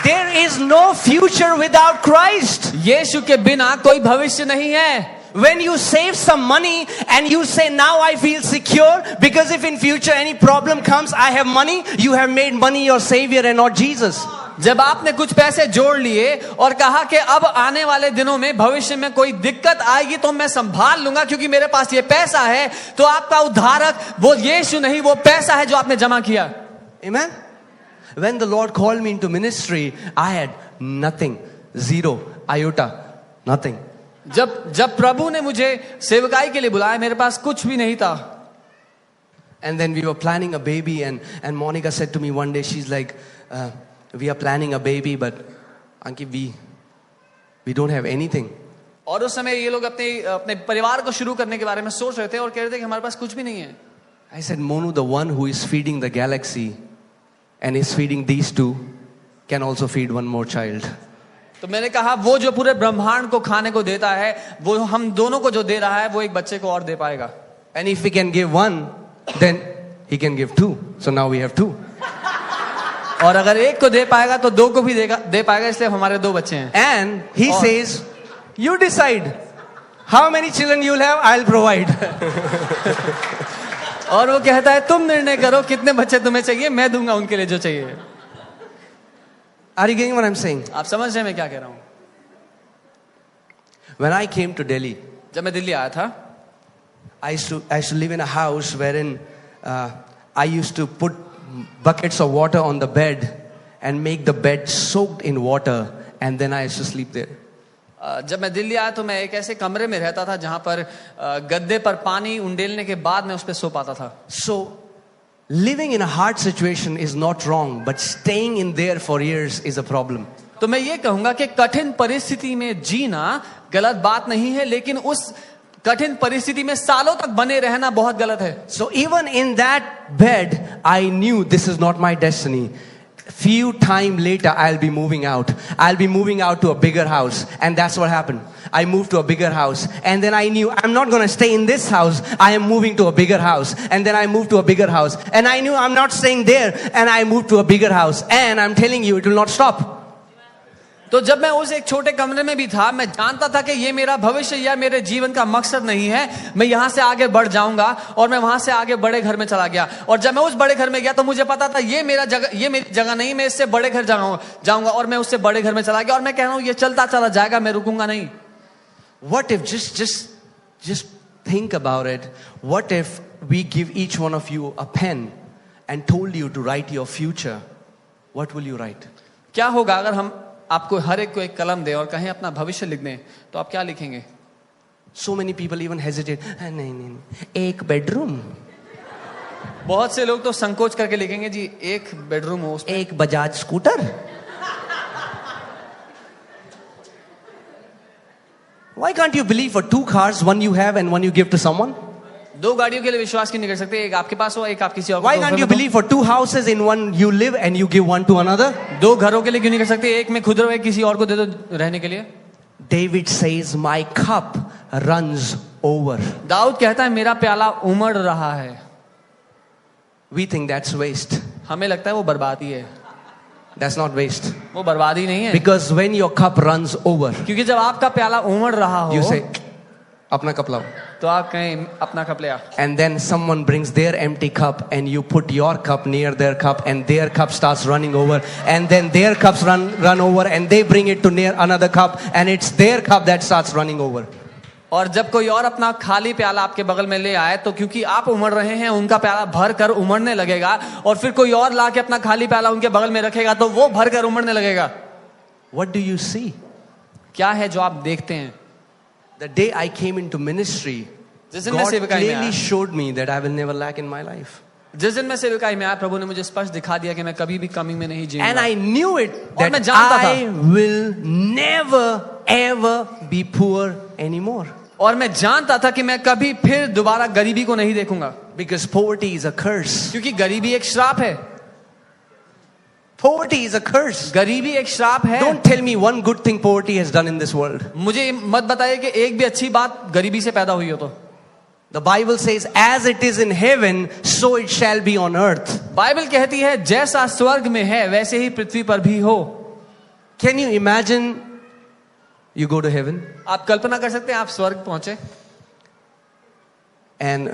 There is no future without Christ. यीशु के बिना कोई भविष्य नहीं है. When you save some money and you say, now I feel secure because if in future any problem comes, I have money, you have made money your savior and not Jesus. जब आपने कुछ पैसे जोड़ लिए और कहा कि अब आने वाले दिनों में भविष्य में कोई दिक्कत आएगी तो मैं संभाल लूंगा क्योंकि मेरे पास ये पैसा है, तो आपका उद्धारक वो यीशु नहीं, वो पैसा है जो आपने जमा किया. Amen? When the Lord called me into ministry, I had nothing, zero, iota, nothing. जब प्रभु ने मुझे सेवकाई के लिए बुलाया मेरे पास कुछ भी नहीं था. And then we were planning a baby and Monica said to me one day, she's like, we are planning a baby but Anki we don't have anything. और उस समय ये लोग अपने परिवार को शुरू करने के बारे में सोच रहे थे और कह रहे थे कि हमारे पास कुछ भी नहीं है. I said, Monu, the one who is feeding the galaxy and is feeding these two can also feed one more child. तो मैंने कहा वो जो पूरे ब्रह्मांड को खाने को देता है, वो हम दोनों को जो दे रहा है, वो एक बच्चे को और दे पाएगा. And if he can give one, then he can give two. So now we have two. और अगर एक को दे पाएगा तो दो को भी दे पाएगा, इसलिए हमारे दो बच्चे हैं. And he says, you decide how many children you'll have, I'll provide. और वो कहता है तुम निर्णय करो कितने बच्चे तुम्हें चाहिए, मैं दूंगा उनके लिए जो चाहिए. Are you getting what I'm saying? आप समझ रहे हैं मैं क्या कह रहा हूं? When I came to Delhi, जब मैं दिल्ली आया था, I used to live in a house wherein I used to put buckets of water on the bed and make the bed soaked in water, and then I used to sleep there. जब मैं दिल्ली आया तो मैं एक ऐसे कमरे में रहता था जहां पर गद्दे पर पानी उंडेलने के बाद मैं उस पर सो पाता था. So living in a hard situation is not wrong, but staying in there for years is a problem. तो मैं ये कहूंगा कि कठिन परिस्थिति में जीना गलत बात नहीं है, लेकिन उस कठिन परिस्थिति में सालों तक बने रहना बहुत गलत है. So even in that bed, I knew this is not my destiny. Few time later, I'll be moving out. I'll be moving out to a bigger house. And that's what happened. I moved to a bigger house. And then I knew I'm not going to stay in this house. I am moving to a bigger house. And then I moved to a bigger house. And I knew I'm not staying there. And I moved to a bigger house. And I'm telling you, it will not stop. तो जब मैं उस एक छोटे कमरे में भी था, मैं जानता था कि ये मेरा भविष्य या मेरे जीवन का मकसद नहीं है. मैं यहाँ से आगे बढ़ जाऊंगा. और मैं वहां से आगे बड़े घर में चला गया. और जब मैं उस बड़े घर में गया तो मुझे पता था ये मेरी जगह नहीं, मैं इससे बड़े घर जाऊंगा. और मैं उससे बड़े घर में चला गया. और मैं कह रहा हूँ ये चलता चला जाएगा, मैं रुकूंगा नहीं. What if just think about it? What if we give each one of you a pen and told you to write your future? What will you write? क्या होगा अगर हम आपको हर एक को एक कलम दे और कहें अपना भविष्य लिख दें, तो आप क्या लिखेंगे? So many people even hesitate. नहीं, एक बेडरूम. बहुत से लोग तो संकोच करके लिखेंगे जी एक बेडरूम हो, उसमें एक Bajaj scooter. Why can't you believe for two cars, one you have and one you give to someone? दो गाड़ियों के लिए विश्वास क्यों नहीं कर सकते? एक आपके पास हो, एक आप किसी और को. Why can't you believe for two houses, in one you live and you give one to another? दो घरों के लिए क्यों नहीं कर सकते? एक में खुद रहो, एक किसी और को दे दो रहने के लिए. David says, my cup runs over. Dawood कहता है मेरा प्याला उमड़ रहा है. We think that's waste. हमें लगता है वो बर्बादी है. That's not waste. वो बर्बादी नहीं है. Because when your cup runs over, क्योंकि जब आपका प्याला उमड़ रहा हो, you say, अपना कप लाओ. तो आप कहें अपना कप ले आ. And then someone brings their empty cup and you put your cup near their cup and their cup starts running over, and then their cups run over and they bring it to near another cup and it's their cup that starts running over. और जब कोई और अपना खाली प्याला आपके बगल में ले आए, तो क्योंकि आप उमड़ रहे हैं उनका प्याला भर कर उमड़ने लगेगा. और फिर कोई और ला के अपना खाली प्याला उनके बगल में रखेगा तो वो भर कर उमड़ने लगेगा. What do you see? क्या है जो आप देखते हैं? The day I came into ministry, जिस दिन मैं God सेवकाई में clearly आया, showed me that I will never lack in my life. जिस दिन मैं सेवकाई में आया, प्रभु ने मुझे स्पष्ट दिखा दिया कि मैं कभी भी कमी में नहीं And जीऊंगा. I knew it और मैं that जानता था. I will never ever be poor anymore. और मैं जानता था कि मैं कभी फिर दोबारा गरीबी को नहीं देखूंगा. Because poverty is a curse. क्योंकि गरीबी एक श्राप है. Poverty is a curse. गरीबी एक श्राप है. Don't tell me one good thing poverty has done in this world. मुझे मत बताइए कि एक भी अच्छी बात गरीबी से पैदा हुई हो. तो The Bible says, as it is in heaven, so it shall be on earth. Bible कहती है जैसा स्वर्ग में है वैसे ही पृथ्वी पर भी हो. Can you imagine you go to heaven आप कल्पना कर सकते हैं आप स्वर्ग पहुंचे and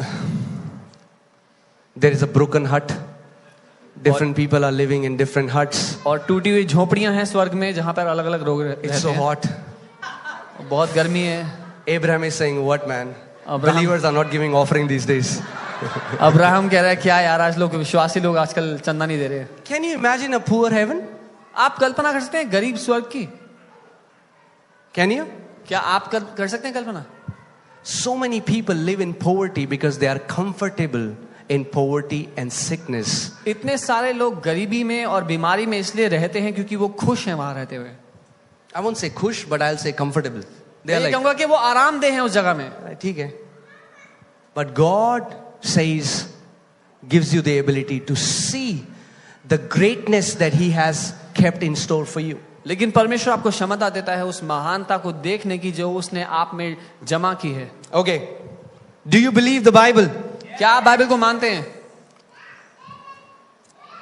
there is a broken hut. Different people are living in different huts. और टूटी हुई झोपड़ियां हैं स्वर्ग में जहां पर अलग अलग लोग रहते It's so हैं. hot. बहुत गर्मी है. Abraham is saying, what man? Abraham- Believers are not giving offering these days. Abraham कह रहा है क्या यार आज लोग विश्वासी लोग आजकल चंदा नहीं दे रहे. Can you imagine a poor heaven? आप कल्पना कर सकते हैं गरीब स्वर्ग की? Can you? क्या आप कर सकते हैं कल्पना? So many people live in poverty because they are comfortable in poverty and sickness. इतने सारे लोग गरीबी में और बीमारी में इसलिए रहते हैं क्योंकि वो खुश हैं वहां रहते हुए. I won't say khush, but I'll say comfortable. They are मैं like, कहूंगा कि वो आरामदेह हैं उस जगह में. ठीक है. But God says, gives you the ability to see the greatness that He has kept in store for you. लेकिन परमेश्वर आपको क्षमता देता है उस महानता को देखने की जो उसने आप में जमा की है. Okay. Do you believe the Bible? क्या आप बाइबल को मानते हैं?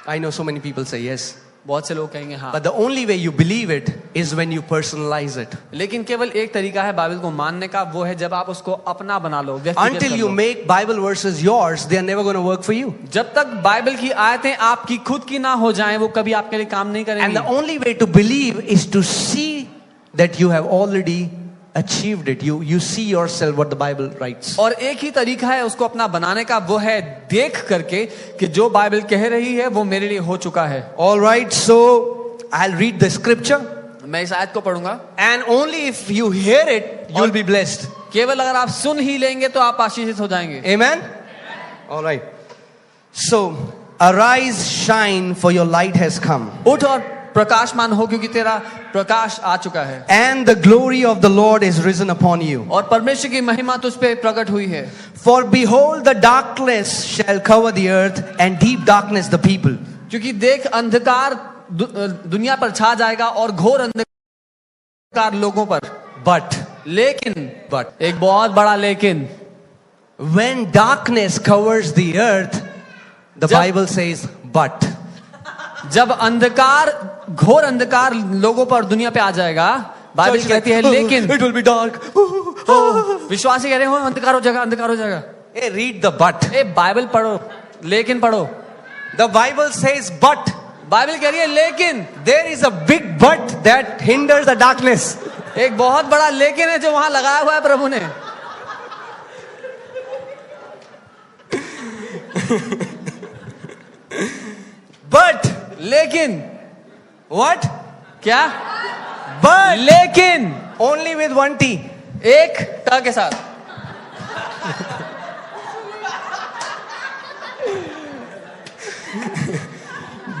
I know so many people say yes. बहुत से लोग कहेंगे हाँ. But the only way you believe it is when you personalize it. लेकिन केवल एक तरीका है बाइबल को मानने का, वो है जब आप उसको अपना बना लो, व्यक्तिगत Until कर you low. make Bible verses yours, they are never going to work for you. जब तक बाइबल की आयतें आपकी खुद की ना हो जाएं, वो कभी आपके लिए काम नहीं And the करेंगी. only way to believe is to see that you have already achieved it. You see yourself what the Bible writes. और एक ही तरीका है उसको अपना बनाने का, वो है देख करके कि जो बाइबल कह रही है वो मेरे लिए हो चुका है. All right, so I'll read the scripture, मैं इस आयत को पढ़ूंगा. and only if you hear it, you will be blessed. केवल अगर आप सुन ही लेंगे तो आप आशीषित हो जाएंगे. Amen? All right. So, arise, shine, for your light has come. उठ और प्रकाशमान हो क्योंकि तेरा प्रकाश आ चुका है. And the glory of the Lord is risen upon you. और परमेश्वर की महिमा तुझ पे प्रकट हुई है. For behold, the darkness shall cover the earth, and deep darkness the people. क्योंकि देख अंधकार दुनिया पर छा जाएगा और घोर अंधकार लोगों पर. But एक बहुत बड़ा लेकिन, when darkness covers the earth, the Bible says, but. जब अंधकार घोर अंधकार लोगों पर दुनिया पे आ जाएगा, बाइबल कहती है लेकिन. It will be dark. विश्वासी कह रहे हो अंधकार हो जाएगा, अंधकार हो जाएगा. Hey, read the but. Bible पढ़ो, लेकिन पढ़ो. The Bible says, but. Bible कह रही है लेकिन. There is a big but that hinders the darkness. एक बहुत बड़ा लेकिन है जो वहां लगाया हुआ है प्रभु ने. But. लेकिन. What? क्या? But. लेकिन. Only with one T. एक ट के साथ.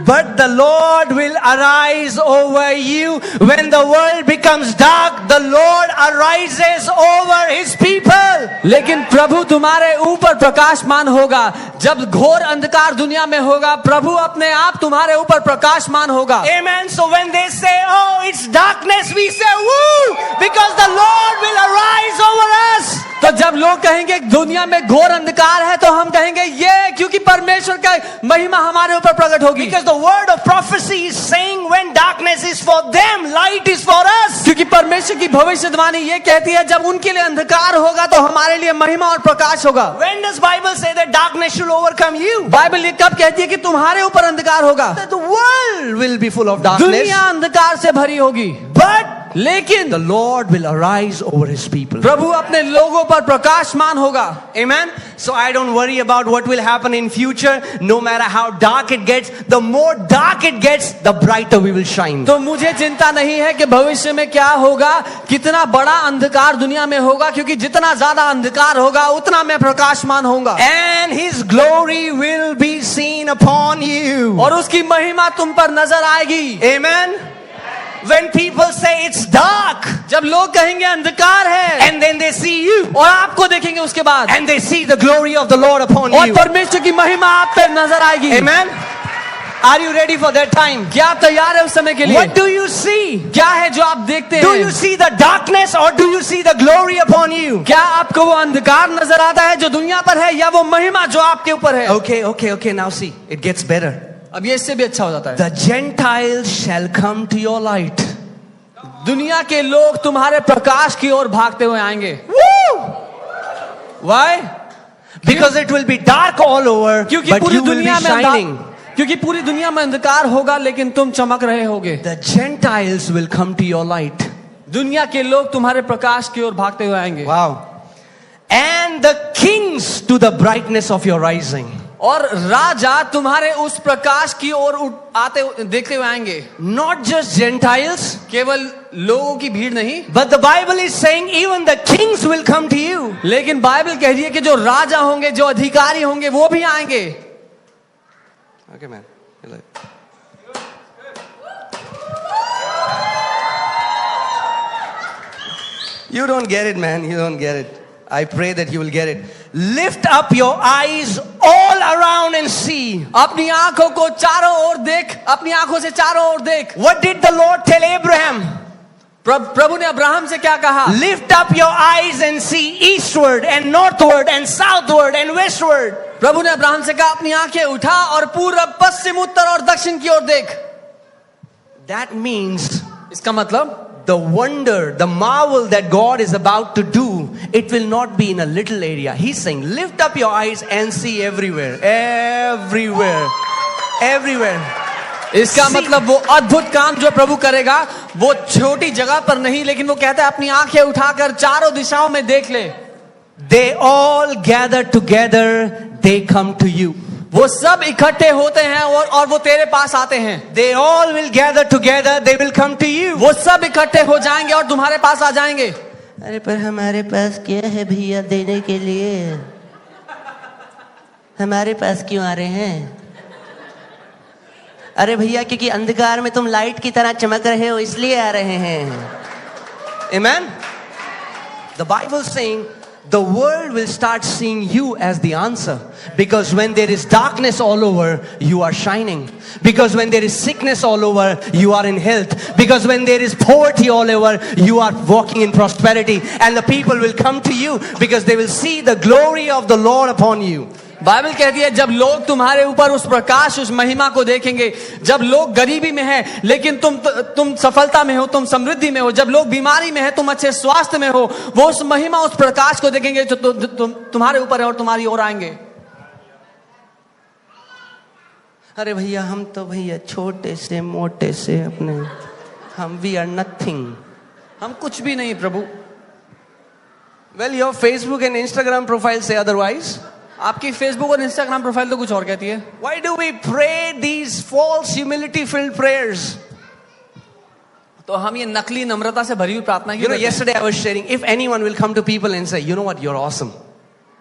But the Lord will arise over you. When the world becomes dark, the Lord arises over His people. लेकिन प्रभु तुम्हारे ऊपर प्रकाशमान होगा. जब घोर अंधकार दुनिया में होगा, प्रभु अपने आप तुम्हारे ऊपर प्रकाशमान होगा. Amen. So when they say, oh, it's darkness, we say, woo, because the Lord will arise over us. तो जब लोग कहेंगे दुनिया में घोर अंधकार है, तो हम कहेंगे ये क्योंकि परमेश्वर का महिमा हमारे ऊपर प्रकट होगी. Because the word of prophecy is saying when darkness is for them, light is for us. क्योंकि परमेश्वर की भविष्यवाणी ये कहती है जब उनके लिए अंधकार होगा तो हमारे लिए महिमा और प्रकाश होगा. When does Bible say that darkness should overcome you? Bible ये कब कहती है कि तुम्हारे ऊपर अंधकार होगा? That the world will be full of darkness. दुनिया अंधकार से भरी होगी. But लेकिन the Lord will arise over His people. प्रभु अपने लोगों पर प्रकाशमान होगा. Amen. So I don't worry about what will happen in future. No matter how dark it gets, the more dark it gets, the brighter we will shine. तो मुझे चिंता नहीं है कि भविष्य में क्या होगा, कितना बड़ा अंधकार दुनिया में होगा, क्योंकि जितना ज्यादा अंधकार होगा उतना मैं प्रकाशमान होऊंगा. And His glory will be seen upon you. और उसकी महिमा तुम पर नजर आएगी. Amen. When people say it's dark, जब लोग कहेंगे अंधकार है, and then they see you, और आपको देखेंगे उसके बाद, and they see the glory of the Lord upon और you. परमेश्वर की महिमा आप पे नजर आएगी. Amen. Are you ready for that time? क्या आप तैयार है उस समय के लिए? What do you see? क्या है जो आप देखते हैं? Do you see the darkness or do you see the glory upon you? क्या आपको वो अंधकार नजर आता है जो दुनिया पर है, या वो महिमा जो आपके ऊपर है? Okay. Now see, it gets better. अब ये इससे भी अच्छा हो जाता है. The Gentiles shall come to your light. दुनिया के लोग तुम्हारे प्रकाश की ओर भागते हुए आएंगे. Woo! Why? Because it will be dark all over, क्योंकि but पूरी you will be दुनिया में shining. क्योंकि पूरी दुनिया में अंधकार होगा लेकिन तुम चमक रहे होगे. The Gentiles will come to your light. दुनिया के लोग तुम्हारे प्रकाश की ओर भागते हुए आएंगे. Wow. And the kings to the brightness of your rising. और राजा तुम्हारे उस प्रकाश की ओर आते देखते हुए आएंगे. Not just Gentiles, केवल लोगों की भीड़ नहीं, but the Bible is saying even the kings will come to you. लेकिन बाइबल कह रही है कि जो राजा होंगे, जो अधिकारी होंगे, वो भी आएंगे. Okay, man. You don't get it, man. You don't get it. I pray that you will get it. Lift up your eyes all all around and see. अपनी आंखों को चारों ओर देख, अपनी आंखों से चारों ओर देख. What did the Lord tell Abraham? प्रभु ने अब्राहम से क्या कहा? Lift up your eyes and see eastward and northward and southward and westward. प्रभु ने अब्राहम से कहा अपनी आंखें उठा और पूरब, पश्चिम, उत्तर और दक्षिण की ओर देख. That means इसका मतलब the wonder, the marvel that God is about to do, it will not be in a little area. He's saying, lift up your eyes and see everywhere. Everywhere. Everywhere. इसका मतलब वो अद्भुत काम जो प्रभु करेगा वो छोटी जगह पर नहीं, लेकिन वो कहता है अपनी आंखें उठाकर चारों दिशाओं में देख ले. They all gather together, they come to you. वो सब इकट्ठे होते हैं और वो तेरे पास आते हैं. They all will gather together, they will come to you. वो सब इकट्ठे हो जाएंगे और तुम्हारे पास आ जाएंगे. अरे पर हमारे पास क्या है भैया देने के लिए? हमारे पास क्यों आ रहे हैं? अरे भैया क्योंकि अंधकार में तुम लाइट की तरह चमक रहे हो इसलिए आ रहे हैं. Amen. The Bible is saying the world will start seeing you as the answer, because when there is darkness all over, you are shining. Because when there is sickness all over, you are in health. Because when there is poverty all over, you are walking in prosperity. And the people will come to you because they will see the glory of the Lord upon you. Bible कहती है जब लोग तुम्हारे ऊपर उस प्रकाश, उस महिमा को देखेंगे, जब लोग गरीबी में हैं लेकिन तुम सफलता में हो, तुम समृद्धि में हो, जब लोग बीमारी में हैं तुम अच्छे स्वास्थ्य में हो, वो उस महिमा, उस प्रकाश को देखेंगे जो तुम्हारे ऊपर है और तुम्हारी ओर आएंगे. अरे भैया हम तो भैया छोटे से मोटे से अपने हम वी आर नथिंग. हम कुछ भी नहीं प्रभु. Well, your Facebook and Instagram profile say otherwise. आपकी फेसबुक और इंस्टाग्राम प्रोफाइल तो कुछ और कहती है. Why do we pray these false humility filled prayers? तो हम ये नकली नम्रता से भरी हुई प्रार्थना You know, yesterday I was sharing, if anyone will come to people and say, you know what, you're awesome.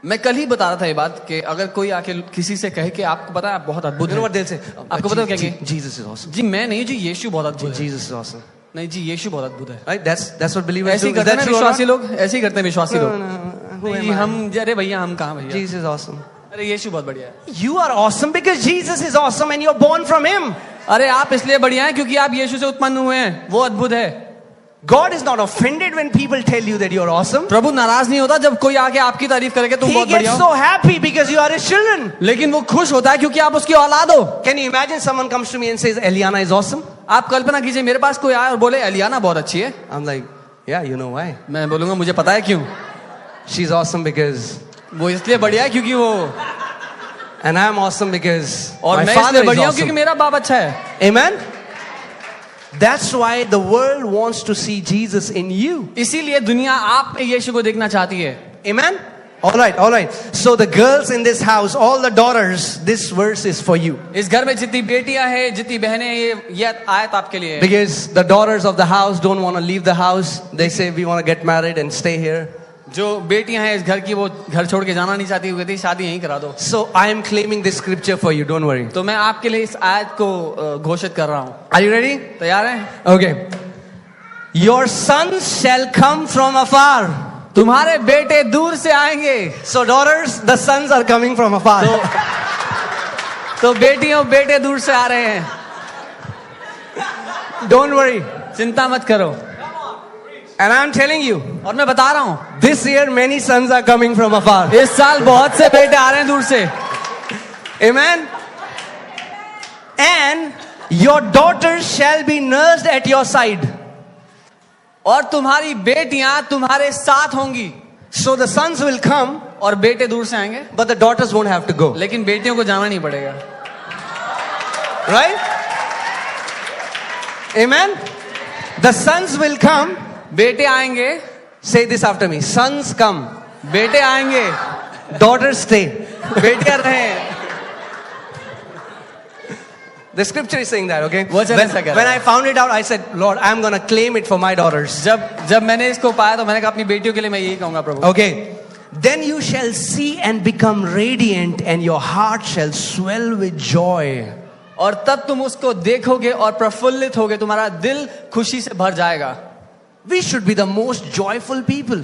मैं कल ही बता रहा था ये बात कि अगर कोई आके किसी से कहे कि आपको पता है आप बहुत अद्भुत You know हैं. what they'll say? आपको पता है क्या कहेंगे? Jesus is awesome. जी मैं नहीं, जी यीशु बहुत अद्भुत है. Jesus is awesome. नहीं जी यीशु बहुत अद्भुत है. Right? That's what believers ऐसे do. ही Is करते that हैं true or विश्वासी not? लोग, ऐसे ही करते हैं विश्वासी लोग. Who am नहीं, I? हम अरे भैया हम कहाँ भैया. Jesus is awesome. अरे यीशु बहुत बढ़िया है. You are awesome because Jesus is awesome and you're born from Him. अरे आप इसलिए बढ़िया हैं क्योंकि आप यीशु से उत्पन्न हुए हैं. वो अद्भुत है. God is not offended when people tell you that you're awesome. प्रभु नाराज नहीं होता जब कोई आके आपकी तारीफ करे कि तुम He बहुत बढ़िया gets हो. so happy because you are His children. लेकिन वो खुश होता है क्योंकि आप उसकी औलाद हो. Can you imagine someone comes to me and says, Eliana is awesome? आप कल्पना कीजिए मेरे पास कोई आए और बोले एलियाना बहुत अच्छी है. I'm like, yeah, you know why? मैं बोलूंगा मुझे पता है क्यों. She's awesome because, वो इसलिए बढ़िया है क्योंकि वो, and I'm awesome because और my मैं father इसलिए is बढ़िया हूँ क्योंकि awesome. मेरा बाप अच्छा है. Amen? That's why the world wants to see Jesus in you. इसीलिए दुनिया आप में यीशु को देखना चाहती है. Amen? All right. So the girls in this house, all the daughters, this verse is for you. इस घर में जितनी बेटियां हैं, जितनी बहनें हैं, ये आयत आपके लिए है. Because the daughters of the house don't want to leave the house. They say, we want to get married and stay here. जो बेटियां हैं इस घर की वो घर छोड़ के जाना नहीं चाहती, वो कहती शादी यहीं करा दो. So I am claiming this scripture for you. Don't worry. तो मैं आपके लिए इस आयत को घोषित कर रहा हूँ. Are you ready? तैयार हैं? Okay. Your sons shall come from afar. तुम्हारे बेटे दूर से आएंगे. So daughters, the sons are coming from afar. तो बेटियों बेटे दूर से आ रहे हैं. Don't worry. चिंता मत करो. And I'm telling you, और मैं बता रहा हूँ this year many sons are coming from afar. इस साल बहुत से बेटे आ रहे हैं दूर से. Amen. And your daughters shall be nursed at your side. और तुम्हारी बेटियां तुम्हारे साथ होंगी. So the sons will come, और बेटे दूर से आएंगे, but the daughters won't have to go. लेकिन बेटियों को जाना नहीं पड़ेगा. Right? Amen. The sons will come. बेटे आएंगे. Say this after me. Sons come. बेटे आएंगे. Daughters stay. बेटियां रहें. The scripture is saying that, okay? वचन ऐसा कह रहा है. When I found it out, I said, Lord, I'm going to claim it for my daughters. जब मैंने इसको पाया तो मैंने कहा अपनी बेटियों के लिए मैं यही कहूंगा प्रभु. Okay. Then you shall see and become radiant, and your heart shall swell with joy. और तब तुम उसको देखोगे और प्रफुल्लित होगे, तुम्हारा दिल खुशी से भर जाएगा. We should be the most joyful people.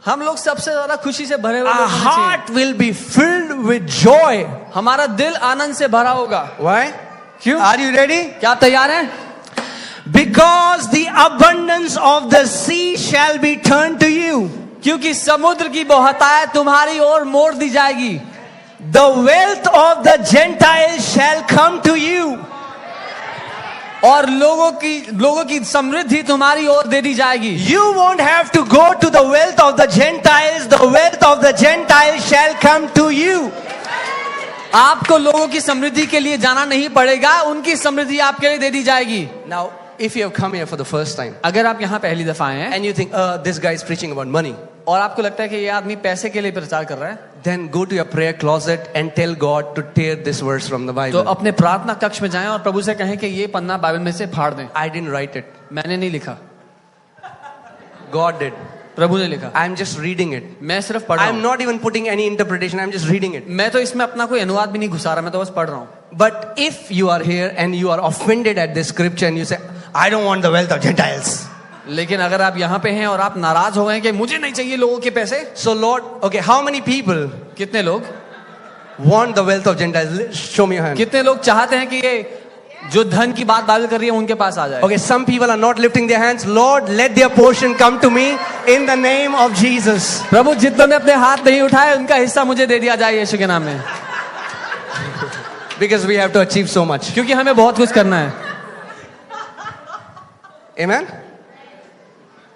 हम लोग सबसे ज्यादा खुशी से भरे हुए Our लोग होने चाहिए. heart will be filled with joy. हमारा दिल आनंद से भरा होगा। Why? क्यों? Are you ready? क्या आप तैयार हैं? Because the abundance of the sea shall be turned to you. क्योंकि समुद्र की बहुतायत तुम्हारी ओर मोड़ दी जाएगी। The wealth of the Gentiles shall come to you. और लोगों की समृद्धि तुम्हारी ओर दे दी जाएगी। You won't have to go to the wealth of the Gentiles. The wealth of the Gentiles shall come to you. आपको लोगों की समृद्धि के लिए जाना नहीं पड़ेगा, उनकी समृद्धि आपके लिए दे दी जाएगी। Now, if you have come here for the first time अगर आप यहाँ पहली दफा आए हैं and you think, this guy is preaching about money, और आपको लगता है कि ये आदमी पैसे के लिए प्रचार कर रहा है, then go to your prayer closet and tell God to tear this verse from the तो Bible. अपने प्रार्थना कक्ष में जाएं और प्रभु से कहें कि ये पन्ना बाइबल में से फाड़ दें। I didn't write it. मैंने नहीं लिखा, God did. प्रभु ने लिखा। I'm just reading it. मैं सिर्फ पढ़ रहा I'm हूँ। not even putting any interpretation. I'm just reading it. मैं तो इसमें अपना कोई अनुवाद भी नहीं घुसा रहा, मैं तो बस पढ़ रहा हूँ। But if you are here and you are offended at this scripture and you say, I don't want the wealth of Gentiles. लेकिन अगर आप यहाँ पे हैं और आप नाराज हो गए कि मुझे नहीं चाहिए लोगों के पैसे, So Lord, okay, how many people कितने लोग want the wealth of Gentiles? Show me your hand. कितने लोग चाहते हैं कि ये जो धन की बात बाइबल कर रही है उनके पास आ जाए? Okay, some people are not lifting their hands. Lord, let their portion come to me in the name of Jesus. प्रभु, जितनों ने अपने हाथ नहीं उठाए उनका हिस्सा मुझे दे दिया जाए यीशु के नाम में, Because we have to achieve so much. क्योंकि हमें बहुत कुछ करना है। Amen?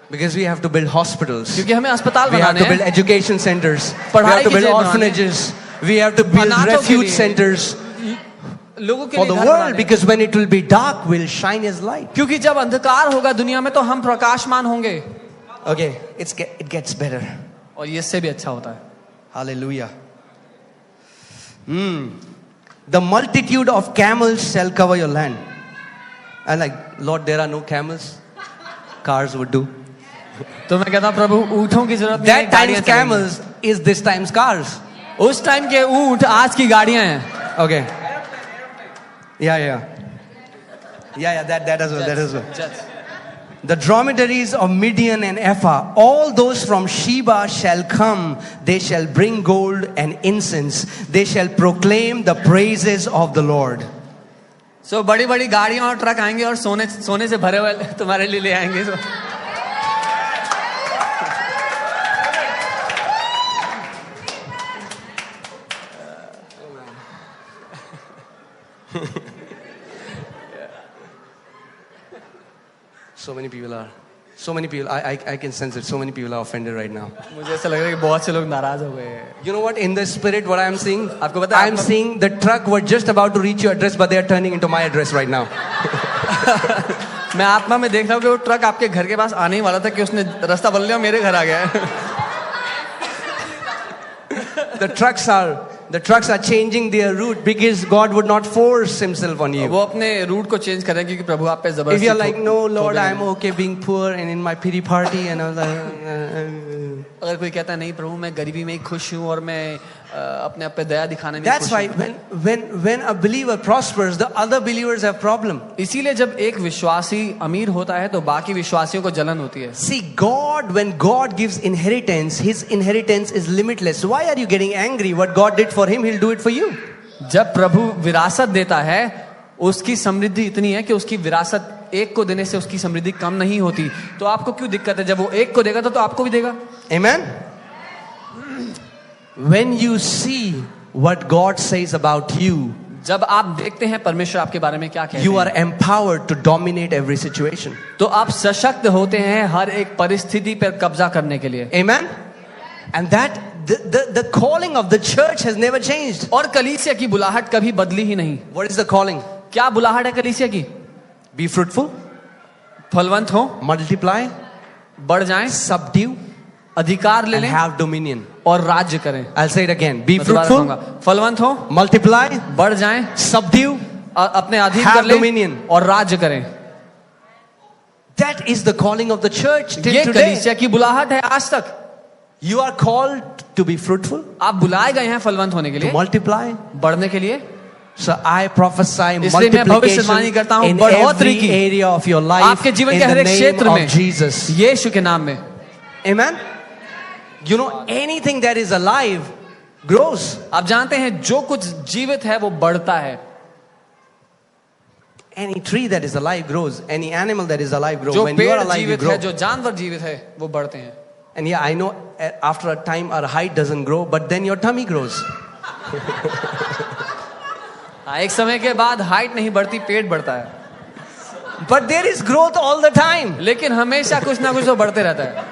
Because we have to build hospitals. क्योंकि हमें अस्पताल We have बनाने to build हैं, education centers. We पढ़ाई have to की build जगह orphanages. We have to build अनाथों के refuge लिए। centers लोगों के for लिए the घर world. बनाने हैं। Because when it will be dark, we'll shine His light. क्योंकि जब अंधकार होगा दुनिया में तो हम प्रकाशमान होंगे। Okay, it gets better. और ये इससे भी अच्छा होता है। Hallelujah. The multitude of camels shall cover your land. And like, Lord, there are no camels. Cars would do. तो मैं कहता हूँ प्रभु ऊँटों की जरूरत नहीं है, That time's गाड़ियाँ चलेंगी। camels is this time's cars. उस टाइम के ऊँट आज की गाड़ियाँ हैं। Okay. Yeah. That as well. The dromedaries of Midian and Ephah, all those from Sheba shall come. They shall bring gold and incense. They shall proclaim the praises of the Lord. सो बड़ी बड़ी गाड़ियाँ और truck आएंगे और सोने से भरे हुए तुम्हारे लिए ले आएंगे। So many people, I can sense it. So many people are offended right now. मुझे ऐसा लग रहा है कि बहुत से लोग नाराज हो गए हैं। You know what? In the spirit, what I am seeing? आपको पता है? I am seeing the truck were just about to reach your address, but they are turning into my address right now. मैं आत्मा में देख रहा हूँ कि वो ट्रक आपके घर के पास आने ही वाला था कि उसने रास्ता बदल लिया, मेरे घर आ गया है। The trucks are changing their route because God would not force Himself on you. वो अपने रूट को चेंज करें क्योंकि प्रभु आप पे If जबरदस्ती you are like, no, Lord, ठोकेंगे। I'm okay being poor and in my pity party, and I was like, अगर कोई कहता है नहीं प्रभु मैं गरीबी में ही खुश हूँ और मैं अपने आप पे दया दिखाने में that's खुश why हूँ। when a believer prospers, the other believers have problem. इसीलिए जब एक विश्वासी अमीर होता है तो बाकी विश्वासियों को जलन होती है। See, when God gives inheritance, His inheritance is limitless. Why are you getting angry? What God did for Him, He'll do it for you. जब प्रभु विरासत देता है उसकी समृद्धि इतनी है कि उसकी विरासत एक को देने से उसकी समृद्धि कम नहीं होती, तो आपको क्यों दिक्कत है? जब वो एक को देगा तो आपको भी देगा। Amen. When you see what God says about you, जब आप देखते हैं परमेश्वर आपके बारे में क्या कहते you हैं, are empowered to dominate every situation. तो आप सशक्त होते हैं हर एक परिस्थिति पर कब्जा करने के लिए। Amen. And that the calling of the church has never changed. और कलीसिया की बुलाहट कभी बदली ही नहीं। What is the calling? क्या बुलाहट है कलीसिया की? Be fruitful, फलवंत हो, multiply, बढ़ जाएं, subdue, अधिकार ले and लें have dominion. और राज्य करें। I'll say it again. Be मैं दोबारा fruitful, कहूंगा, फलवंत हो, multiply, बढ़ जाएं, subdue, अपने अधीन have कर लें dominion. और राज्य करें। That is the calling of the church till ये today. कलीसिया की बुलाहट है आज तक। You are called to be fruitful, आप बुलाए गए हैं फलवंत होने के to लिए, multiply. बढ़ने के लिए। So I prophesy इसलिए मैं भविष्यवाणी करता multiplication हूं in बढ़ोतरी every की area of your life आपके जीवन in के हर the एक name क्षेत्र में of Jesus. यीशु के नाम में। Amen. You know, anything that is alive grows. आप जानते हैं जो कुछ जीवित है वो बढ़ता है. Any tree that is alive grows. Any animal that is alive grows. जो When you are पेड़ alive, you जीवित grow. है, जो जानवर जीवित है, वो बढ़ते हैं. And yeah, I know after a time our height doesn't grow, but then your tummy grows. हाँ, एक समय के बाद हाइट नहीं बढ़ती, पेट बढ़ता है. But there is growth all the time. लेकिन हमेशा कुछ ना कुछ तो बढ़ते रहता है.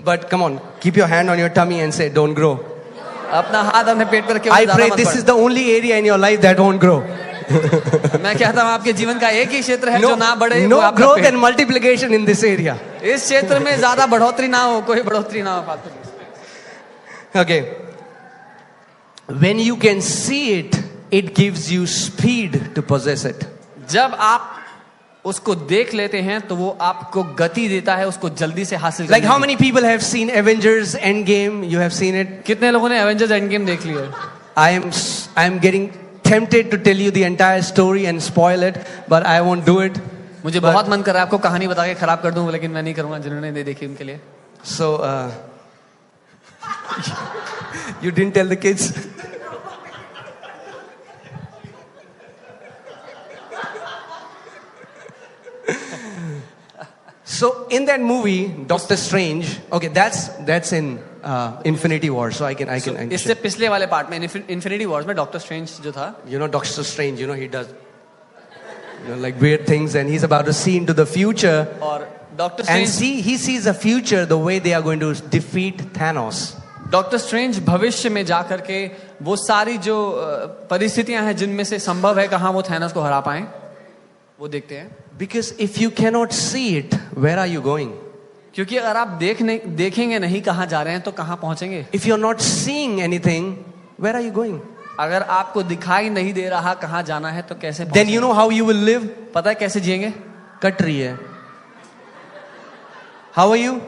But come on, keep your hand on your tummy and say, don't grow. अपना हाथ अपने पेट पर रखे. I pray this is the only area in your life that won't grow. मैं कहता हूँ आपके जीवन का एक ही क्षेत्र है जो ना बढ़े. वो No आपका growth pet. and multiplication in this area. इस क्षेत्र में ज्यादा बढ़ोतरी ना हो, कोई बढ़ोतरी ना हो फालतू. Okay. When you can see it, it gives you speed to possess it. जब आप उसको देख लेते हैं तो वो आपको गति देता है उसको जल्दी से हासिल Like करने how की. many people have seen Avengers Endgame? You have seen it. कितने लोगों ने एवेंजर्स एंड गेम देख लिया? I am getting tempted to tell you the entire story and spoil it, but I won't do it. मुझे बहुत मन कर रहा है आपको कहानी बता के खराब कर दूं, लेकिन मैं नहीं करूंगा. जिन्होंने नहीं देखी उनके लिए. So, you didn't tell the kids? So in that movie, Doctor Strange. Okay, that's in Infinity War. So I can. इससे पिछले वाले पार्ट में इन्फिनिटी वॉर्स में डॉक्टर स्ट्रेंज जो था, You know, Doctor Strange. You know, he does, like weird things, and he's about to see into the future. और doctor And strange he sees the future, the way they are going to defeat Thanos. Doctor strange भविष्य में जा करके वो सारी जो परिस्थितियां हैं जिनमें से संभव है कहां वो थैनोस को हरा पाएं, वो देखते हैं. Because if you cannot see it, where are you going? क्योंकि अगर आप देखेंगे नहीं कहां जा रहे हैं तो कहां पहुंचेंगे. If you're not seeing anything, where are you going? अगर आपको दिखाई नहीं दे रहा कहां जाना है तो कैसे Then you पहुंचेंगे? know how you will live? पता है कैसे जिएंगे? कट रही है. How are you?